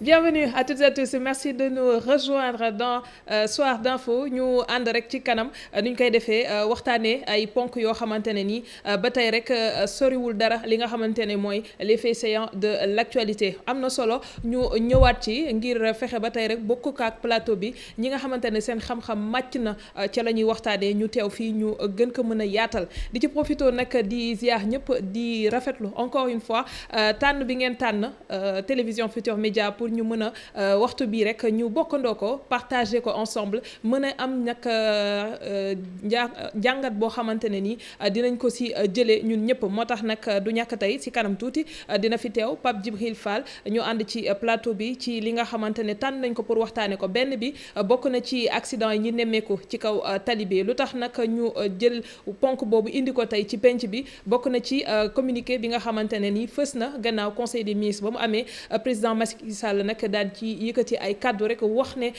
Bienvenue à toutes et à tous, merci de nous rejoindre dans Soir d'info ñu ànd rek ci kanam nu ñu koy defee waxtaanee ay ponk yoo xamante ne ni ba tey rek soriwul dara li nga xamante ne mooy les faits saillants de l'actualité am na solo ñu ñëwaat ci ngir fexe ba tey rek bokk ak plateau bi ñi nga xamante ne seen xam-xam màcc na ca la ñuy waxtaanee ñu teew fii ñu gën ko mën a yaatal di ci profito nag di ziar ñëpp di rafetlu encore une fois tànn bi ngeen tànn télévision Futurs Médias pour ñu mën a waxtu bii rek ñu bokkandoo ko partager ko ensemble mën a am nag jàngat boo xamante ne ni dinañ ko si jëlee ñun ñëpp moo tax nag du ñàkk tey si kanam tuuti dina fi teew Pape Djibril Fall ñu ànd ci plateau bi ci li nga xamante ne tànn nañ ko pour waxtaane ko benn bi bokk na ci accident yi ñi nemmeeku ci kaw tali bi lu tax nag ñu jël ponk boobu indi ko tey ci penc bi bokk na ci communiqué bi nga xamante ne ni fës na gannaaw conseil des ministres ba mu amee président Macky Sall nag daal ci yëkkati ay kaddu rek wax ne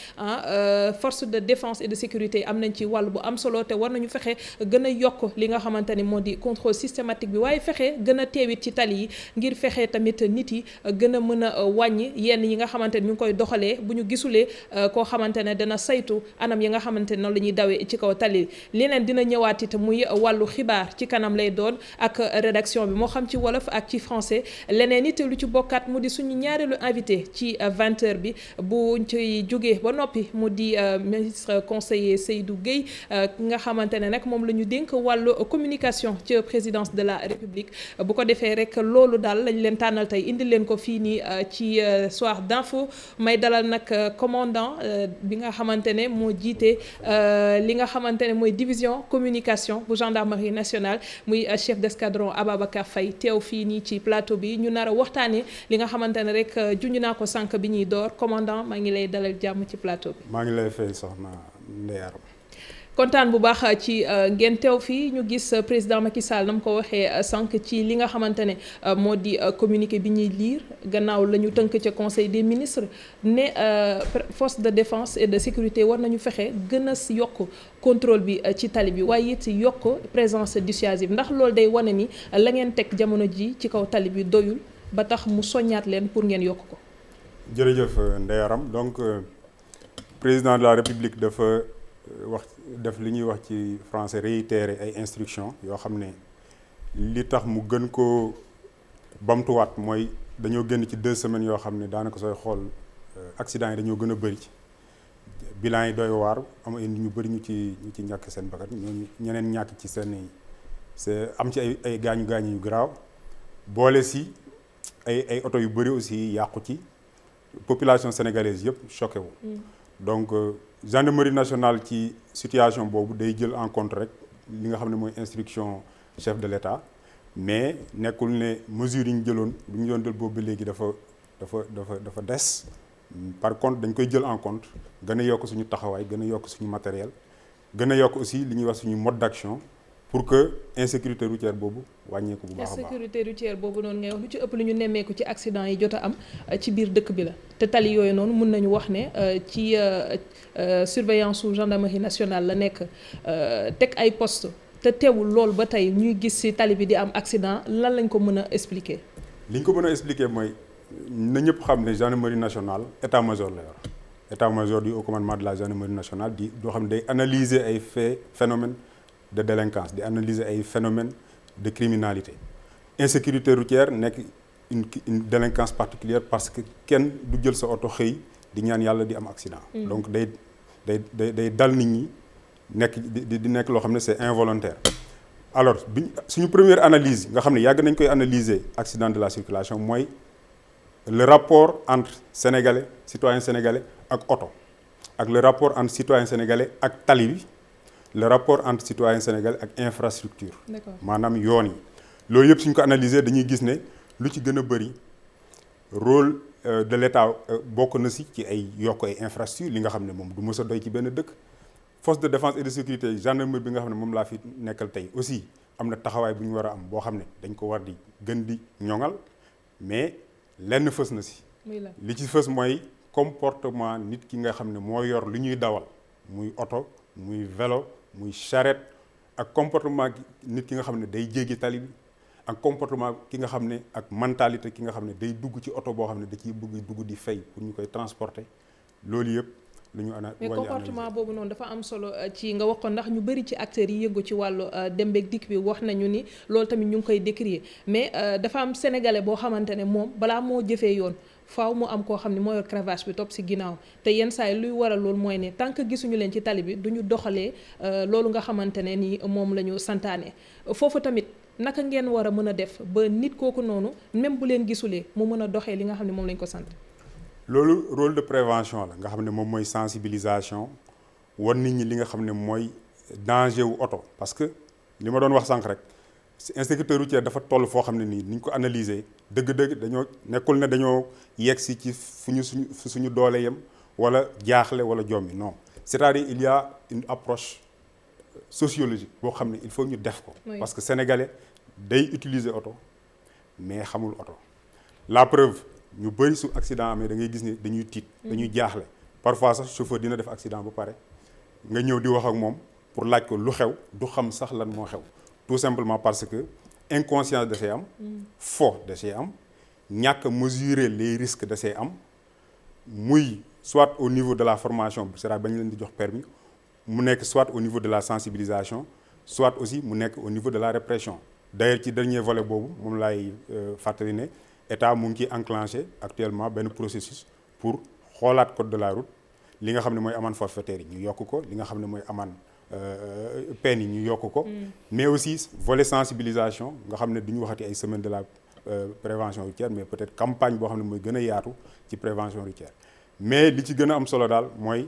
force de défense et de sécurité am nañ ci wàll bu am solo te war nañu fexe gën a yokk li nga xamante ni moo di contrôle systématique bi waaye fexe gën a teewit ci tali yi ngir fexe tamit nit yi gën a mën a wàññi yenn yi nga xamante ni ñu ngi koy doxalee bu ñu gisulee koo xamante ne dana saytu anam yi nga xamante ne noonu la ñuy dawee ci kaw tali leneen dina ñëwaat it muy wàllu xibaar ci kanam lay doon ak rédaction bi moo xam ci wolof ak ci français leneen it lu ci bokkaat mu di suñu ñaareelu invité ci 20h bi bu ci jógee ba noppi mu di ministre conseiller Seydou Guèye nga xamante ne nag moom la ñu dénk wàllu communication ci présidence de la République bu ko defee rek loolu daal lañ leen tànnal tey indi leen ko fii nii ci soir d'info may dalal nag commandant bi nga xamante ne moo jiite li nga xamante ne mooy division communication bu gendarmerie nationale muy chef d'escadron Ababacar Faye teew fii nii ci plateau bi ñu nar a waxtaanee li nga xamante ne rek junj naa ko sànq bi ñuy door commandant maa ngi lay dalal jàmm ci plateau bi. maa ngi lay fay soxna Ndeye Arame. kontaan bu baax ci ngeen teew fii ñu gis président Macky Sall na mu ko waxee sànq ci li nga xamante ne moo di communiqué bi ñuy lire gannaaw la ñu tënk ca conseil des ministres ne force de défense et de sécurité war nañu fexe gën a yokk contrôle bi ci tali bi waaye it yokk présence dissuasive ndax loolu day wane ni la ngeen teg jamono ji ci kaw tali bi doyul ba tax mu soññaat leen pour ngeen yokk ko. jërëjëf Ndeye Arame donc président de la République dafa wax def li ñuy wax ci français réitérer ay instructions yoo xam ne li tax mu gën ko bamtuwaat mooy dañoo génn ci 2 semaines yoo xam ne daanaka sooy xool accident yi dañoo gën a bëri bilan yi doy waar am ñu bëri ñu ci ñàkk seen bakkan ñooñu ñeneen ñàkk ci seen am ci ay gaañu yu garaaw boole si ay oto yu bëri aussi yàqu ci population sénégalaise yëpp choqué wu. donc gendarmerie nationale ci situation boobu day jël en compte rek li nga xam ne mooy instruction chef de l'État mais nekkul ne mesures yi ñu jëloon bu ñu doon jël boobu ba léegi dafa des par contre dañ koy jël en compte gën a yokk suñu taxawaay gën a yokk suñu matériel gën a yokk aussi li ñuy wax suñu mode d'action pour que insécurité routière boobu wàññeeku bu baax a baax. insécurité routière boobu noonu ngay wax lu ci ëpp lu ñu nemmeeku ci accident yi jot a am ci biir dëkk bi la te tali yooyu noonu mun nañu wax ne ci surveillance su gendarmerie nationale la nekk teg ay poste te teewul loolu ba tey ñuy gis ci tali bi di am accident lan lañ ko mën a expliquer. li ñu ko mën a expliquer mooy na ñëpp xam ne gendarmerie nationale état-major la yor état-major du haut commandement de la gendarmerie nationale doo xam ne day analyser ay phénomènes de délinquance di analyser ay phénomènes de criminalité insécurité routière nekk une délinquance particulière parce que kenn du jël sa oto xëy di ñaan yàlla di am accident. donc day dal nit ñi nekk di nekk loo xam ne c'est involontaire. alors suñu première analyse nga xam ne yàgg nañ koy analyser accident de la circulation mooy le rapport entre citoyen sénégalais ak oto ak le rapport entre citoyen sénégalais ak tali bi. le rapport entre citoyen sénégalais ak infrastructure maanaam yoon yi loolu yëpp suñ ko analyser dañuy gis ne lu ci gën a bëri rôle de l'État bokk na ci ay yokk ay infrastructure li nga xam ne moom du mës a doy ci benn dëkk force de défense et de sécurité gendarmerie bi nga xam ne moom laa fi nekkal tey aussi am na taxawaay bu ñu war a am boo xam ne dañ ko war di gën di ñoŋal mais lenn fës na ci li ci fës mooy comportement nit ki nga xam ne moo yor li ñuy dawal muy oto muy vélo muy charrette ak comportement nit ki nga xam ne day jéggi tali bi ak comportement ki nga xam ne ak mentalité ki nga xam ne day dugg ci oto boo xam ne da ciy bëgg dugg di fay pour ñu koy transporter loolu yëpp lu ñu mais comportement boobu noonu dafa am solo ci nga wax ko ndax ñu bëri ci acteurs yi yëngu ci wàllu dem beeg dikk bi wax nañu ni loolu tamit ñu ngi koy décrier mais dafa am sénégalais boo xamante ne moom balaa moo jëfee yoon faaw mu am koo xam ne moo yor cravache bi topp si ginnaaw te yenn saa yi luy waral loolu mooy ne tant que gisuñu leen ci tali bi duñu doxalee loolu nga xamante ne ni moom la ñu santaane foofu tamit naka ngeen war a mën a def ba nit kooku noonu même bu leen gisulee mu mën a doxee li nga xam ne moom lañ ko sant. loolu rôle de prévention la nga xam ne moom mooy sensibilisation wan nit ñi li nga xam ne mooy danger wu oto parce que li ma doon wax sànq rek insécurité routière dafa toll foo xam ne nii ni ñu ko analyser dëgg-dëgg dañoo nekkul ne dañoo yegg si ci fu suñu doole yem wala jaaxle wala jommi non c'est-à-dire il y a une approche sociologique boo xam ne il faut ñu def ko. parce que sénégalais day utiliser oto mais xamul oto la preuve. ñu bëri su accident amee da ngay gis ni dañuy tiit dañuy jaaxle parfois sax chauffeur dina def accident ba pare nga ñëw di wax ak moom pour laaj ko lu xew du xam sax lan moo xew tout simplement parce que inconscience da see am faux da see am ñàkk mesurer les risques da see am muy soit au niveau de la formation c'est-à-dire ba ñu leen di jox permis mu nekk soit au niveau de la sensibilisation soit aussi mu nekk au niveau de la répression d'ailleurs ci dernier volet boobu moom laay fàttali ne État mu ngi ciy enclenché actuellement benn processus pour xoolaat code de la route li nga xam ne mooy amende forfaitaire yi ñu yokk ko li nga xam ne mooy amende peine yi ñu yokk ko mais aussi volet sensibilisation nga xam ne du ñu waxati ay semaine de la prévention routière mais peut-être campagne boo xam ne mooy gën a yaatu ci prévention routière mais li ci gën a am solo daal mooy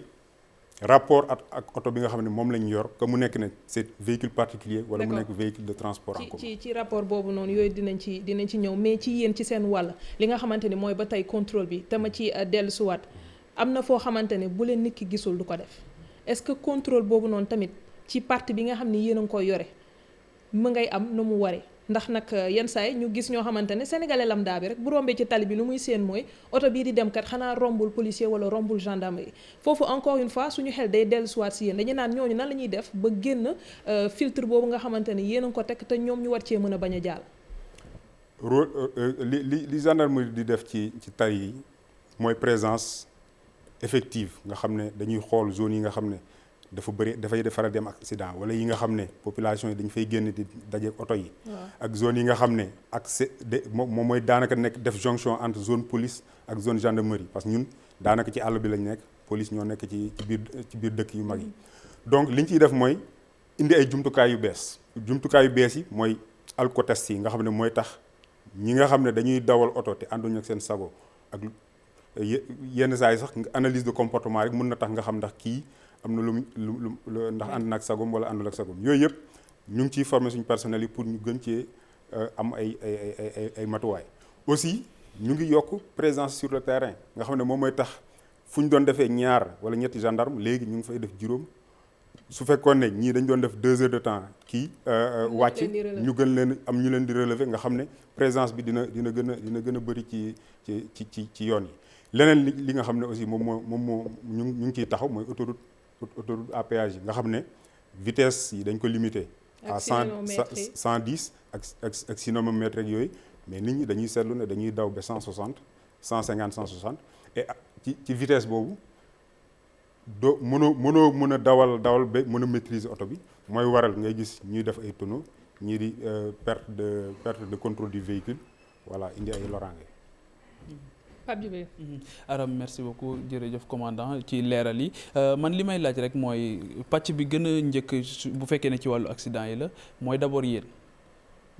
rapport ak oto bi nga xam ne moom lañ yor que mu nekk ne c'est véhicule particulier wala mu nekk véhicule de transport en commun ci rapport boobu noonu yooyu dinañ ci ñëw mais ci yéen ci seen wàll li nga xamante ni mooy ba tey contrôle bi te ma ci dellusiwaat am na foo xamante ne bu leen nit ki gisul du ko def est-ce que contrôle boobu noonu tamit ci partie bi nga xam ni yéen a ngi koy yore mu ngay am nu mu waree ndax nag yenn saa yi ñu gis ñoo xamante ne sénégalais lambda bi rek bu rombee ci tali bi lu muy seen mooy oto bii di dem kat xanaa rombul policier wala rombul gendarmerie foofu encore une fois suñu xel day dellusiwaat si yéen dañu naan ñooñu nan la ñuy def ba génn filtre boobu nga xamante ne yéen a ngi ko teg te ñoom ñu war cee mën a bañ a jàll. li gendarmerie di def ci tali yi mooy présence effective nga xam ne dañuy xool zone yi nga xam ne dafa bëri dafay faral dem accident wala yi nga xam ne population yi dañu fay génn di daje oto yi ak zone yi nga xam ne accès de moom mooy daanaka nekk def jonction entre zone police ak zone gendarmerie parce que ñun daanaka ci àll bi lañ nekk police ñoo nekk ci biir dëkk yu mag yi donc li ñu ciy def mooy indi ay jumtukaay yu bees yi mooy alcotest yi nga xam ne mooy tax ñi nga xam ne dañuy dawal oto te ànduñu ak seen sago ak yenn saa yi sax analyse de comportement rek mën na tax nga xam ndax kii am na lu ndax ànd na ak sagom wala àndul ak sagom yooyu yëpp ñu ngi ciy former suñu personnel yi pour ñu gën cee am ay matuwaay aussi ñu ngi yokk présence sur le terrain nga xam ne moom mooy tax fu ñu doon defee ñaar wala ñetti gendarme léegi ñu ngi fay def juróom su fekkoon ne ñii dañ doon def 2 heures de temps wàcc ñu gën leen am ñu leen di relever nga xam ne présence bi dina gën a bëri ci yoon yi leneen li nga xam ne aussi moom moo ñu ngi ciy taxaw mooy autoroute à péage yi nga xam ne vitesse yi dañ ko limité à 110 ak sinomètre rek yooyu mais nit ñi dañuy seetlu ne dañuy daw ba 160 150 160 et ci vitesse boobu mënoo mën a dawal ba mën a maîtriser oto bi mooy waral ngay gis ñuy def ay tonneaux ñii di perte de contrôle du véhicule voilà indi ay loraange. Pape Djibril. Aram merci beaucoup jërëjëf commandant ci leeral yi man li may laaj rek mooy pàcc bi gën a njëkk bu fekkee ne ci wàllu accident yi la mooy d'abord yéen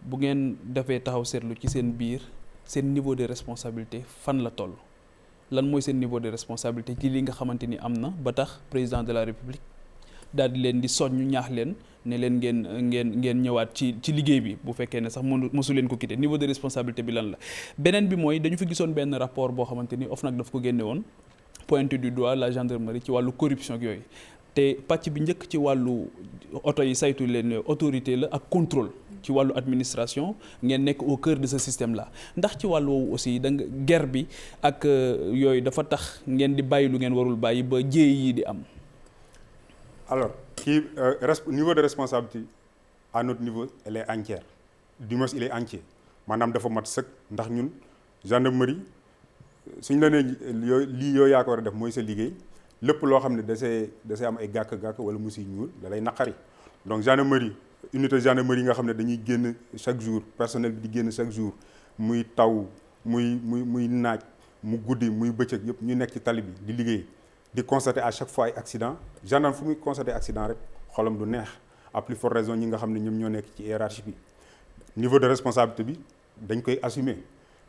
bu ngeen defee taxaw seetlu ci seen biir seen niveau de responsabilité fan la toll lan mooy seen niveau de responsabilité ci li nga xamante ni am na ba tax président de la république daal di leen di soññ ñaax leen ne leen ngeen ñëwaat ci liggéey bi bu fekkee ne sax mosu leen ko quitter niveau de responsabilité bi lan la. beneen bi mooy dañu fi gisoon benn rapport boo xamante ni OFNAC daf ko génne woon pointé du doigt la gendarmerie ci wàllu corruption ak yooyu te pàcc bi njëkk ci wàllu oto yi saytu leen autorité la ak contrôle ci wàllu administration ngeen nekk au cœur de ce système là ndax ci wàllu woowu aussi da nga guerre bi ak yooyu dafa tax ngeen di bàyyi lu ngeen warul bàyyi ba jéey yi di am. alors niveau de responsabilité à notre niveau elle est entière du moins il est entier maanaam dafa mat sëkk ndax ñun gendarmerie suñ la nee lii yooyu yaa ko war a def mooy sa liggéey lépp loo xam ne dasee am ay gàkk-gàkk wala mu siy ñuul da lay naqari donc gendarmerie unité gendarmerie yi nga xam ne dañuy génn chaque jour personnel bi di génn chaque jour muy taw muy naaj mu guddi muy bëccëg yëpp ñu nekk ci tali bi di liggéey di constater à chaque fois ay accident gendarme fu muy constater accident rek xolam du neex à plus forte raison ñi nga xam ne ñoom ñoo nekk ci hiérarchie bi niveau de responsabilité bi dañ koy assumer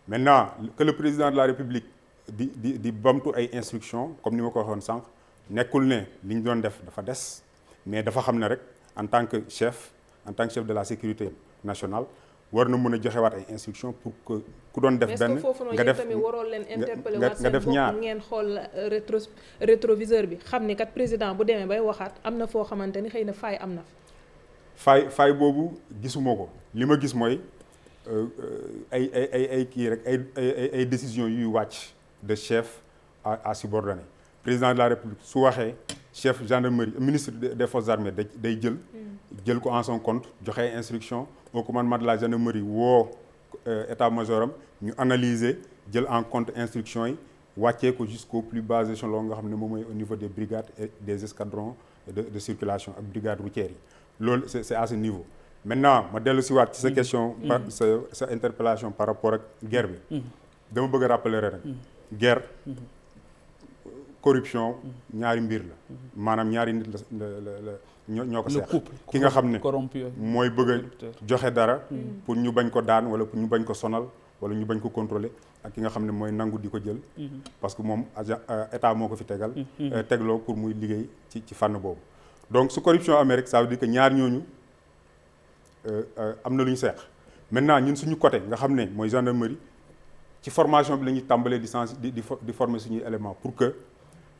maintenant que le président de la république di bamtu ay instructions comme ni ma ko waxoon sànq nekkul ne li ñu doon def dafa des mais dafa xam ne rek en tant que chef de la sécurité nationale war na mën a joxewaat ay instructions pour que ku doon def benn nga def tamit waroo leen interpeller waat nga def seen ñaar bopp ngeen xool rétroviseur bi xam ni kat président bu demee bay waxaat am na foo xamante ni xëy na faay am na fa faay boobu gisuma ko li ma gis mooy ay kii rek ay décisions yuy wàcc de chef à subordonné président de la république su waxee chef gendarmerie ministre des forces armées day jël ko en son compte joxe ay instructions au commandement de la gendarmerie woo état-major am ñu analyser jël en compte instructions yi wàccee ko jusqu'au plus bas échelon nga xam ne moom mooy au niveau des brigades et des escadrons de circulation ak brigades routières yi loolu c'est à ce niveau. Maintenant ma dellu si waat ci sa question par sa interpellation par rapport ak guerre bi dama bëgg a rappeler rek guerre corruption ñaari mbir la maanaam ñaari nit la ñoo ko seex ki nga xam ne mooy bëgg a joxe dara pour ñu bañ ko daan wala pour ñu bañ ko sonal wala ñu bañ ko contrôler ak ki nga xam ne mooy nangu di ko jël parce que moom agent état moo ko fi tegloo pour muy liggéey ci fànn boobu donc su corruption amee rek ça veut dire que ñaar ñooñu am na lu ñu seex maintenant ñun suñu côté nga xam ne mooy gendarmerie ci formation bi la ñuy tàmbalee di former suñuy élément pour que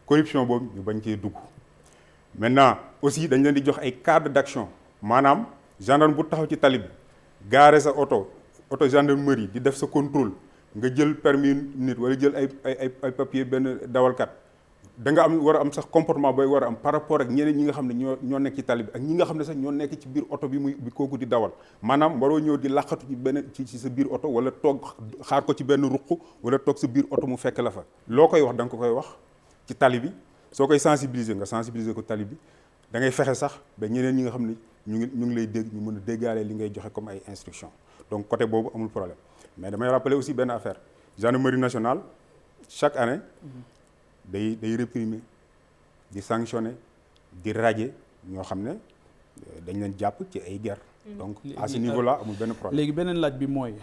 corruption boobu ñu bañ cee dugg maintenant aussi dañ leen di jox ay cadre d'action maanaam gendarme bu taxaw ci tali bi gaare sa auto gendarmerie di def sa contrôle nga jël permis nit wala jël ay papier benn dawalkat da nga war a am sax comportement booy war a am par rapport ak ñeneen ñi nga xam ne ñoo nekk ci tali bi ak ñi nga xam ne sax ñoo nekk ci biir oto bi bi kooku di dawal maanaam waroo ñëw di laqatu ci sa biir oto wala toog xaar ko ci benn ruq wala toog sa biir oto mu fekk la fa loo koy wax da nga ko koy wax ci tali bi soo koy sensibiliser nga sensibiliser ko tali bi da ngay fexe sax ba ñeneen ñi nga xam ne ñu ngi lay dégg ñu mën a déggaale li ngay joxe comme ay instructions donc côté boobu amul problème mais damay rappeler aussi benn affaire gendarmerie nationale chaque année day réprimer di sanctionner di radier ñoo xam ne dañ leen jàpp ci ay guerre donc à ce niveau là amul benn problème. léegi beneen laaj bi mooy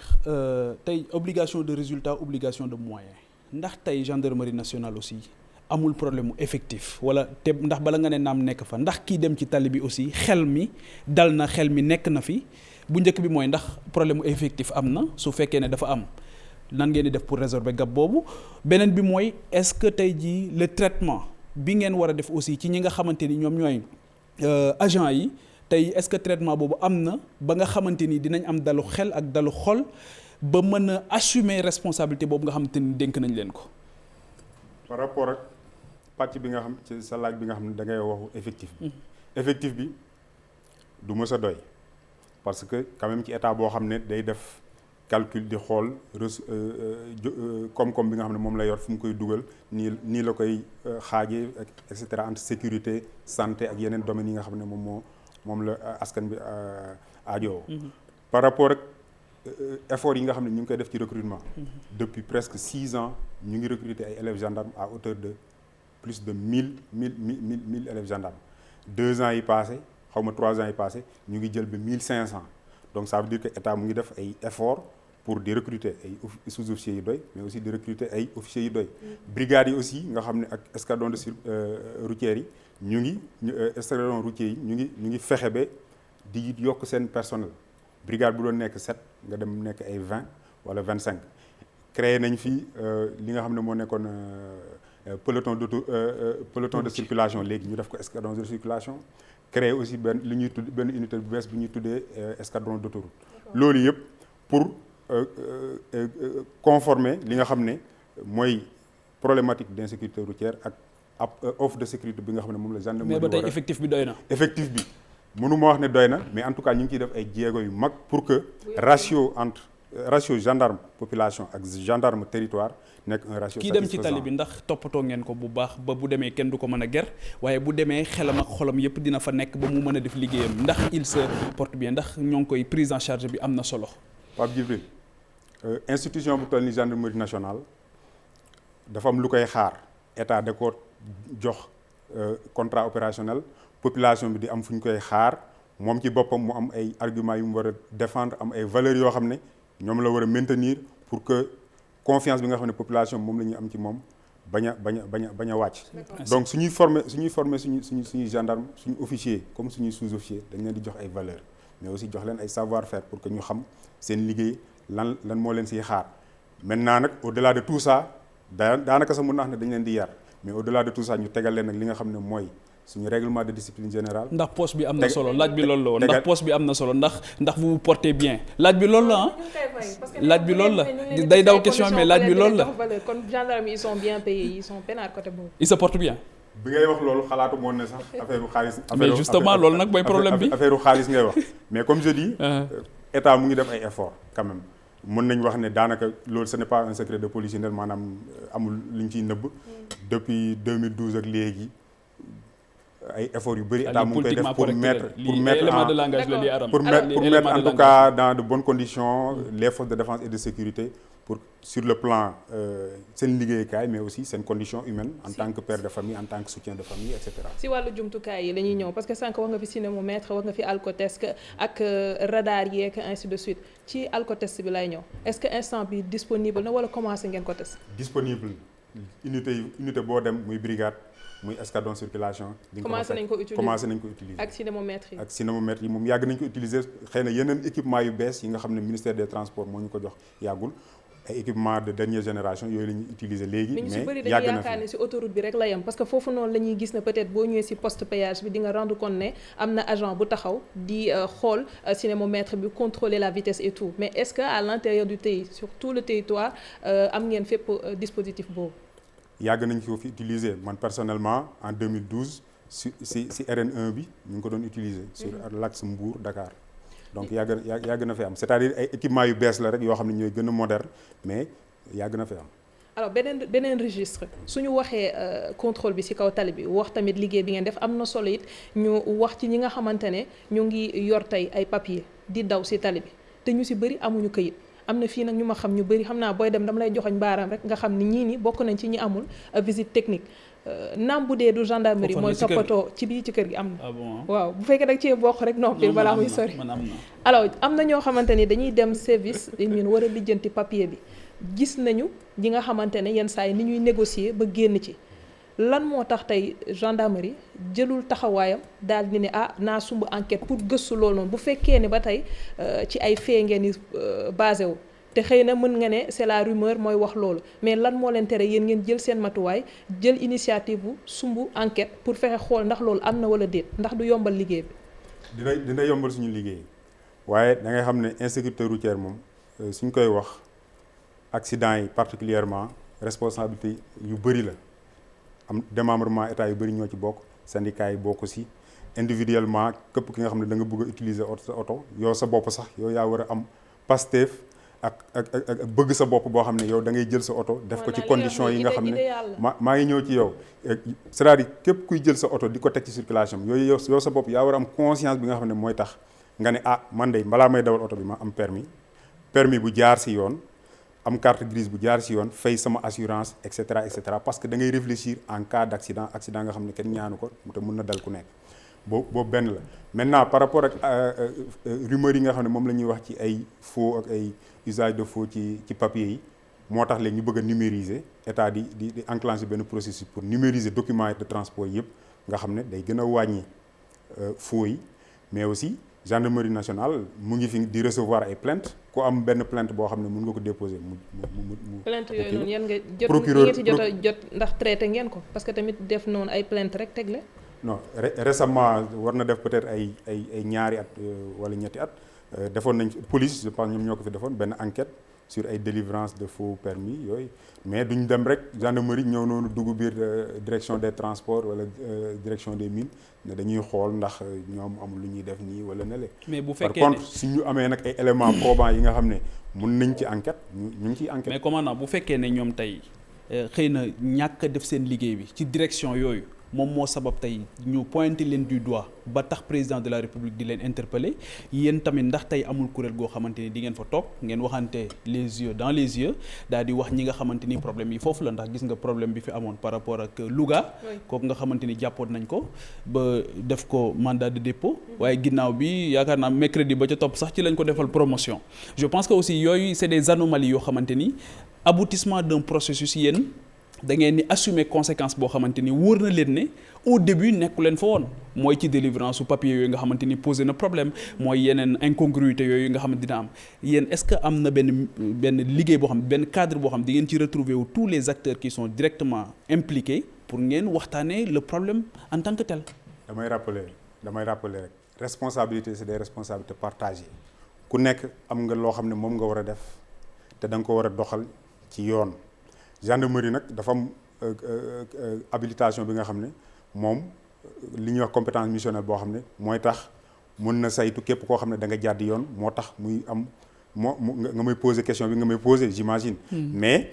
tey obligation de résultat obligation de moyen ndax tey gendarmerie nationale aussi amul problème mu effectif wala te ndax bala nga ne naam nekk fa ndax kii dem ci tali bi aussi xel mi dal na xel mi nekk na fi bu njëkk bi mooy ndax problème mu effectif am na su fekkee ne dafa am nan ngeen di def pour résorber gap boobu beneen bi mooy est-ce que tey jii le traitement bi ngeen war a def aussi ci ñi nga xamante ni ñoom ñooy agent yi tey est-ce que traitement boobu am na ba nga xamante ni dinañ am dalu xel ak dalu xol ba mën a assumer responsabilité boobu nga xamante ni dénk nañ leen ko. par rapport ak pàcc bi nga xam ci sa laaj bi nga xam ne da ngay waxu effectif bi. effectif bi du mës a doy parce que quand même ci état boo xam ne day def. calcul di xool koom-koom bi nga xam ne moom la yor fu mu koy dugal nii la koy xaajee et cetera entre sécurité santé ak yeneen domaines yi nga xam ne moom la askan bi aajoo. par rapport ak effort yi nga xam ne ñu ngi koy def ci recrutement. depuis presque 6 ans ñu ngi recruter ay élèves gendarmes à hauteur de plus de 1000 élèves gendarmes 2 ans yi passé xaw ma 3 ans yi passé ñu ngi jël ba 1500 donc ça veut dire que état mu ngi def ay efforts pour di recruter ay sous-officiers yu doy mais aussi di recruter ay officiers yu doy. brigades yi aussi nga xam ne ak escadron de routières yi ñu ngi escadron routier yi ñu ngi fexe ba di yokk seen personnel brigade bu doon nekk 7 nga dem nekk ay 20 wala 25. créé nañ fi li nga xam ne moo nekkoon peloton de circulation léegi ñu def ko escadron de circulation. créé aussi benn unité bu bees bu ñuy tuddee escadron d'autoroute. loolu yëpp pour conformer li nga xam ne mooy problématique d'insécurité routière ak offre de sécurité bi nga xam ne moom la gendarmerie. mais ba tey effectif bi doy na. effectif bi mënuma wax ne doy na mais en tout cas ñu ngi ciy def ay jéego yu mag pour que ratio gendarme population ak gendarme territoire nekk un ratio kii dem ci tali bi ndax toppatoo ngeen ko bu baax ba bu demee kenn du ko mën a ger waaye bu demee xelam ak xolam yépp dina fa nekk ba mu mën a def liggéeyam ndax il se porte bien ndax ñoo ngi koy prise en charge bi am na solo. Pape Djibril institution bu toll ni gendarmerie nationale dafa am lu koy xaar état da ko jox contrat opérationnel population bi di am fu ñu koy xaar moom ci boppam mu am ay arguments yu mu war a défendre am ay valeurs yoo xam ne ñoom la war a maintenir pour que confiance bi nga xam ne population moom la ñuy am ci moom bañ a wàcc. donc suñuy former suñuy gendarme suñu officier comme suñuy sous-officier dañ leen di jox ay valeurs mais aussi jox leen ay savoir-faire pour que ñu xam seen liggéey lan moo leen siy xaar maintenant nag au-delà de tout ça daanaka sax mun naa wax ne dañ leen di yar mais au-delà de tout ça ñu tegal leen nag li nga xam ne mooy suñu règlement de discipline générale. ndax poste bi am na solo laaj bi loolu la woon ndax poste bi am na solo ndax vous vous portez bien laaj bi loolu la ah. laaj bi loolu la day daw question mais laaj bi loolu la. kon gendarmes ils sont bien payés ils sont peinards côté boobu. ils se portent bien. bi ngay wax loolu xalaatu moon ne sax affaire xaalis. mais justement loolu nag mooy problème bi affaire xaalis ngay wax mais comme je dis. état mu ngi def ay efforts quand même. mën nañu wax ne daanaka loolu ce n'est pas un secret de polichinelle maanaam amul lu ñu ciy nëbb. depuis 2012 ak léegi. ay efforts yu bëri état mu ngi koy def pour mettre en tout cas dans de bonnes conditions les forces de défense et de sécurité pour sur le plan seen liggéeyukaay mais aussi seen condition humaine en tant que père de famille en tant que soutien de famille et cetera. si wàllu jumtukaay yi la ñuy ñëw parce que sànq wax nga fi cinémomètre wax nga fi alcotest ak radar yeeg ainsi de suite ci alcotest bi lay ñëw est-ce que instant bi disponible na wala commencé ngeen ko test. disponible unité boo dem muy brigade. muy escadron circulation. commencé nañ ko utiliser ak cinémomètre yi moom yàgg nañ ko utiliser xëy na yeneen équipement yu bees yi nga xam ne ministère des transports moo ñu ko jox yàggul ay équipement de dernière génération yooyu la ñuy utiliser léegi. mais ñu si bëri dañuy yaakaar ne si autoroute bi rek la yem parce que foofu noonu la ñuy gis ne peut-être boo ñëwee si poste péage bi di nga rendre compte ne am na agent bu taxaw di xool cinémomètre bi contrôler la vitesse et tout mais est-ce que à l'intérieur du pays sur tout le territoire am ngeen fépp dispositif boobu. yàgg nañ ko fi utiliser man personnellement en 2012 si RN1 bi ñu ngi ko doon utiliser sur l'axe Mbour Dakar donc yàgg na fi am c'est-à-dire ay équipements yu bees la rek yoo xam ne ñooy gën a moderne mais yàgg na fi am. alors beneen registre suñu waxee contrôle bi ci kaw tali bi wax tamit liggéey bi ngeen def am na solo it ñu wax ci ñi nga xamante ne ñu ngi yor tey ay papier di daw ci tali bi te ñu ci bëri amuñu këyit. am na fii nag ñu ma xam ñu bëri xam naa booy dem dama lay joxoñ baaraam rek nga xam ni ñii ni bokk nañ ci ñi amul visite technique naam bu dee du gendarmerie mooy toppatoo ci biir ci kër gi am na waaw bu fekkee dag cee bokk rek noppi balaa muy sori alors am na ñoo xamante ni dañuy dem service ñun war a lijjanti papier bi gis nañu ñi nga xamante ne yenn saa yi ni ñuy négocier ba génn ci lan moo tax tey gendarmerie jëlul taxawaayam daal di ne naa sumb enquête pour gëstu loolu noonu bu fekkee ne ba tey ci ay fee ngeen di basé wu te xëy na mën nga ne c'est la rumeur mooy wax loolu mais lan moo leen tere yéen ngeen jël seen matuwaay jël initiative bu sumb enquête pour fexe xool ndax loolu am na wala déet ndax du yombal liggéey bi. dina yombal suñu liggéey waaye da ngay xam ne insécurité routière moom suñ koy wax accident yi particulièrement responsabilité yu bëri la. am démembrement état yu bëri ñoo ci bokk syndicat yi bokk si individuellement képp ki nga xam ne da nga bëgg a utiliser sa oto yow sa bopp sax yow yaa war a am Pastef ak bëgg sa bopp boo xam ne yow da ngay jël sa oto def ko ci condition yi nga xam ne maa ngi ñëw ci yow c'est-à-dire képp kuy jël sa oto di ko teg ci circulation yooyu yow sa bopp yaa war a am conscience bi nga xam ne mooy tax nga ne man de balaa may dawal oto bi ma am permis bu jaar si yoon am carte grise bu jaar ci yoon fay sama assurance et cetera parce que da ngay réfléchir en cas d'accident nga xam ne kenn ñaanu ko te mën na dal ku nekk boobu benn la. maintenant par rapport ak rumeur yi nga xam ne moom la ñuy wax ci ay faux ak ay usage de faux ci papier yi moo tax léegi ñu bëgg a numériser état di enclencher benn processus pour numériser documents de transport yëpp nga xam ne day gën a wàññi faux yi mais aussi. gendarmerie nationale mu ngi fi di recevoir ay plaintes ku am benn plainte boo xam ne mën nga ko déposer mu plainte yooyu noonu yan nga jot ngeen ci jot ndax traité ngeen ko parce que tamit def noonu ay plainte rek tegle non récemment war na def peut-être ay ñaari at wala ñetti at defoon nañ police je pense ñoom ñoo ko fi defoon benn enquête sur ay délivrance de faux permis yooyu mais duñ dem rek gendarmerie ñëw noonu dugg biir direction des transports wala direction des mines ne dañuy xool ndax ñoom amul lu ñuy def nii wala ne le mais bu par fekkee contre si ñu amee nag ay éléments probants yi nga xam ne mun nañ ci enquête ñu ngi ciy enquête. mais commandant bu fekkee ne ñoom tey xëy na ñàkk a def seen liggéey bi ci direction yooyu moom moo sabab tey ñu pointé leen du doigt ba tax président de la république di leen interpeller yéen tamit ndax tey amul kuréel goo xamante ni di ngeen fa toog ngeen waxante les yeux dans les yeux daal di wax ñi nga xamante ni problème yi foofu la ndax gis nga problème bi fi amoon par rapport ak Louga kooku nga xamante ni jàppoon nañ ko ba def ko mandat de dépôt waaye ginnaaw bi yaakaar naa mercredi ba ca topp sax ci lañ ko defal promotion je pense que aussi yooyu c'est des anomalies yoo xamante ni aboutissement d'un processus yéen da ngeen ni assumer conséquence boo xamante ni wóor na leen ne au début nekku leen fa woon mooy ci délivrance su papier yooyu nga xamante ni posé na problème mooy yeneen incongruité yooyu nga xam ne dina am yéen est-ce que am na benn liggéey boo xam benn cadre boo xam di ngeen ci retrouver wu tous les acteurs qui sont directement impliqués pour ngeen waxtaanee le problème en tant que tel. damay rappeler rek responsabilité c'est des responsabilités partagées ku nekk am nga loo xam ne moom nga war a def te da nga ko war a doxal ci yoon. gendarmerie nag dafa am habilitation bi nga xam ne moom li ñuy wax compétence missionnelle boo xam ne mooy tax mën na saytu képp koo xam ne da nga jàddi yoon moo tax muy am nga may poser question bi nga may poser j'imagine. mais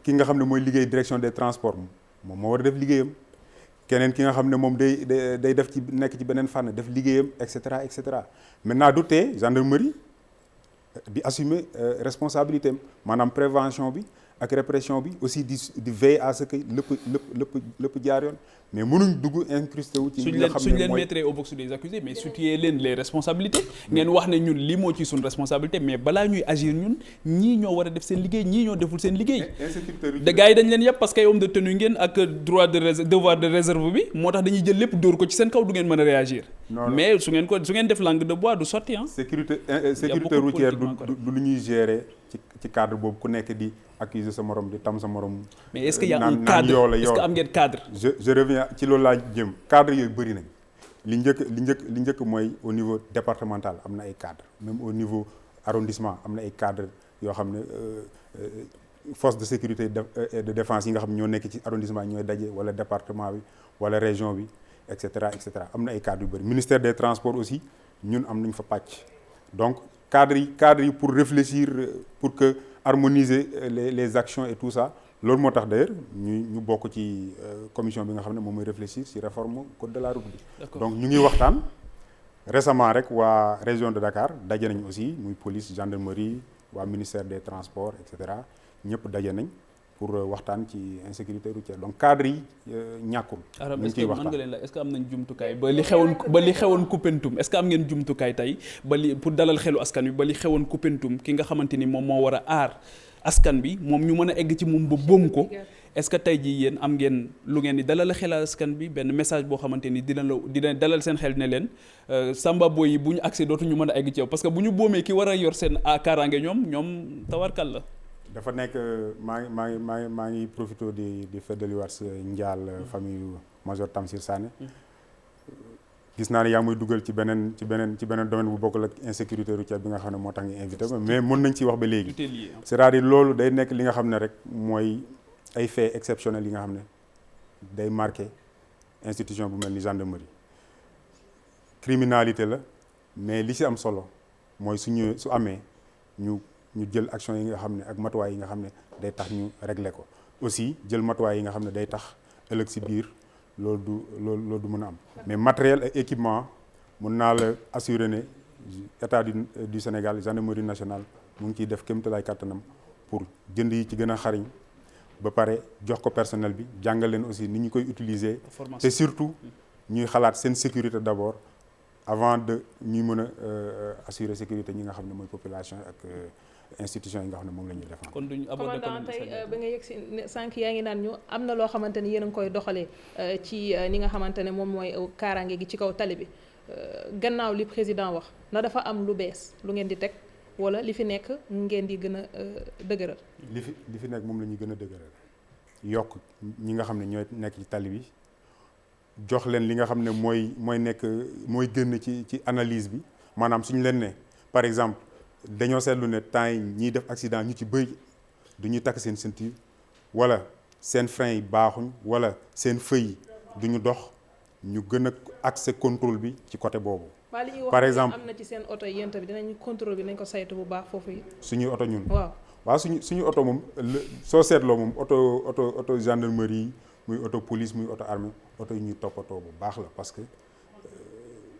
ki nga xam ne mooy liggéey direction des transports moom moo war a def liggéeyam keneen ki nga xam ne moom day def ci nekk ci beneen fànn def liggéeyam et cetera et cetera maintenant du tee gendarmerie di assumer responsabilité am maanaam prévention bi. ak répression bi aussi di veiller à ce que lépp jaar yoon mais mënuñ dugg incrusté wu ci li nga xam ne suñ leen mettre au box des accusés mais situer leen les responsabilités ngeen wax ne ñun lii moo ci suñ responsabilité mais balaa ñuy agir ñun ñii ñoo war a def seen liggéey ñii ñoo deful seen liggéey de gars yi dañ leen yàpp parce que ay homme de tenue ngeen ak devoir de réserve bi moo tax dañuy jël lépp dóor ko ci seen kaw du ngeen mën a réagir mais su ngeen def langue de bois du sotti sécurité routière du lu ñuy gérer ci cadre boobu ku nekk di accuser sa morom di tam sa morom. mais est-ce qu'il y a un cadre est-ce que am ngeen cadre. je reviens ci loolu laa jëm cadre yooyu bëri nañ li njëkk mooy au niveau départemental am na ay cadres même au niveau arrondissement am na ay cadres yoo xam ne force de sécurité et de défense yi nga xam ne ñoo nekk ci arrondissement ñooy daje wala département bi wala région bi et cetera et cetera am na ay cadres yu bëri ministère des transports aussi ñun am nañ fa pàcc donc cadres yi pour réfléchir pour que harmoniser les actions et tout ça loolu moo tax d'ailleurs ñu bokk ci commission bi nga xam ne moom mooy réfléchir ci réforme code de la route bi donc ñu ngi waxtaan récemment rek waa région de Dakar daje nañ aussi muy police gendarmerie waa ministère des transports et cetera ñëpp daje nañ pour waxtaan ci insécurité routière donc cadre yi ñàkkul. ñu ngi ciy waxtaan mën nga leen la est-ce que am nañ jumtukaay ba li xewoon Koupentoum est-ce que am ngeen jumtukaay tey ba li pour dalal xelu askan wi ba li xewoon Koupentoum ki nga xamante ni moom moo war a aar askan bi moom ñu mën a egg ci moom ba boom ko est-ce que tey jii yéen am ngeen lu ngeen di dalal xel askan bi benn message boo xamante ni dina dalal seen xel ne leen samba boy yi bu ñu accès dootuñu mën a egg ci yow parce que bu ñu boomee ki war a yor seen kaaraange ñoom tawarkal la. dafa nekk maa ngi profité di feddaliwaat sa njaal famille major Tamsir Sané gis naa ne yaa ngi may dugal ci beneen domaine bu bokkul ak insécurité routière bi nga xam ne moo tax nga invité ma mais mën nañ ci wax ba léegi c'est-à-dire loolu day nekk li nga xam ne rek mooy ay faits exceptionnels yi nga xam ne day marqué institution bu mel ni gendarmerie criminalité la mais li ci am solo mooy su amee ñu jël action yi nga xam ne ak matuwaay yi nga xam ne day tax ñu régler ko aussi jël matuwaay yi nga xam ne day tax ëllëg ci biir loolu du mën a am mais matériel et équipement mën naa la assurer ne état du Sénégal gendarmerie nationale mu ngi ciy def kéemtalaay kàttanam pour jënd yi ci gën a xariñ ba pare jox ko personnel bi jàngal leen aussi ni ñu koy utiliser te surtout ñuy xalaat seen sécurité d'abord avant de ñuy mën a assurer sécurité ñi nga xam ne mooy population ak institution yi nga xam ne moom la ñuy défendre. kon duñu aborder commandant tey ba nga yegg si sànq yaa ngi naan ñu am na loo xamante ni yéen a ngi koy doxalee ci ni nga xamante ne moom mooy kaaraange gi ci kaw tali bi gannaaw li président wax na dafa am lu bees lu ngeen di teg wala li fi nekk ngeen di gën a dëgëral. li fi nekk moom la ñuy gën a dëgëral yokk ñi nga xam ne ñooy nekk ci tali bi jox leen li nga xam ne mooy gën ci analyse bi maanaam suñu leen ne par exemple dañoo seetlu ne temps yi ñiy def accident ñu ci bëri du ñuy takk seen ceinture wala seen frein yi baaxuñ wala seen feu yi du ñu dox ñu gën a accès contrôle bi ci côté boobu. par exemple am na ci seen oto yéen tamit dinañ contrôle bi nañ ko saytu bu baax foofu yi. suñuy oto ñun. waaw suñu oto moom soo seetloo moom oto gendarmerie yi muy oto police muy oto armée oto yi ñuy toppatoo bu baax la parce que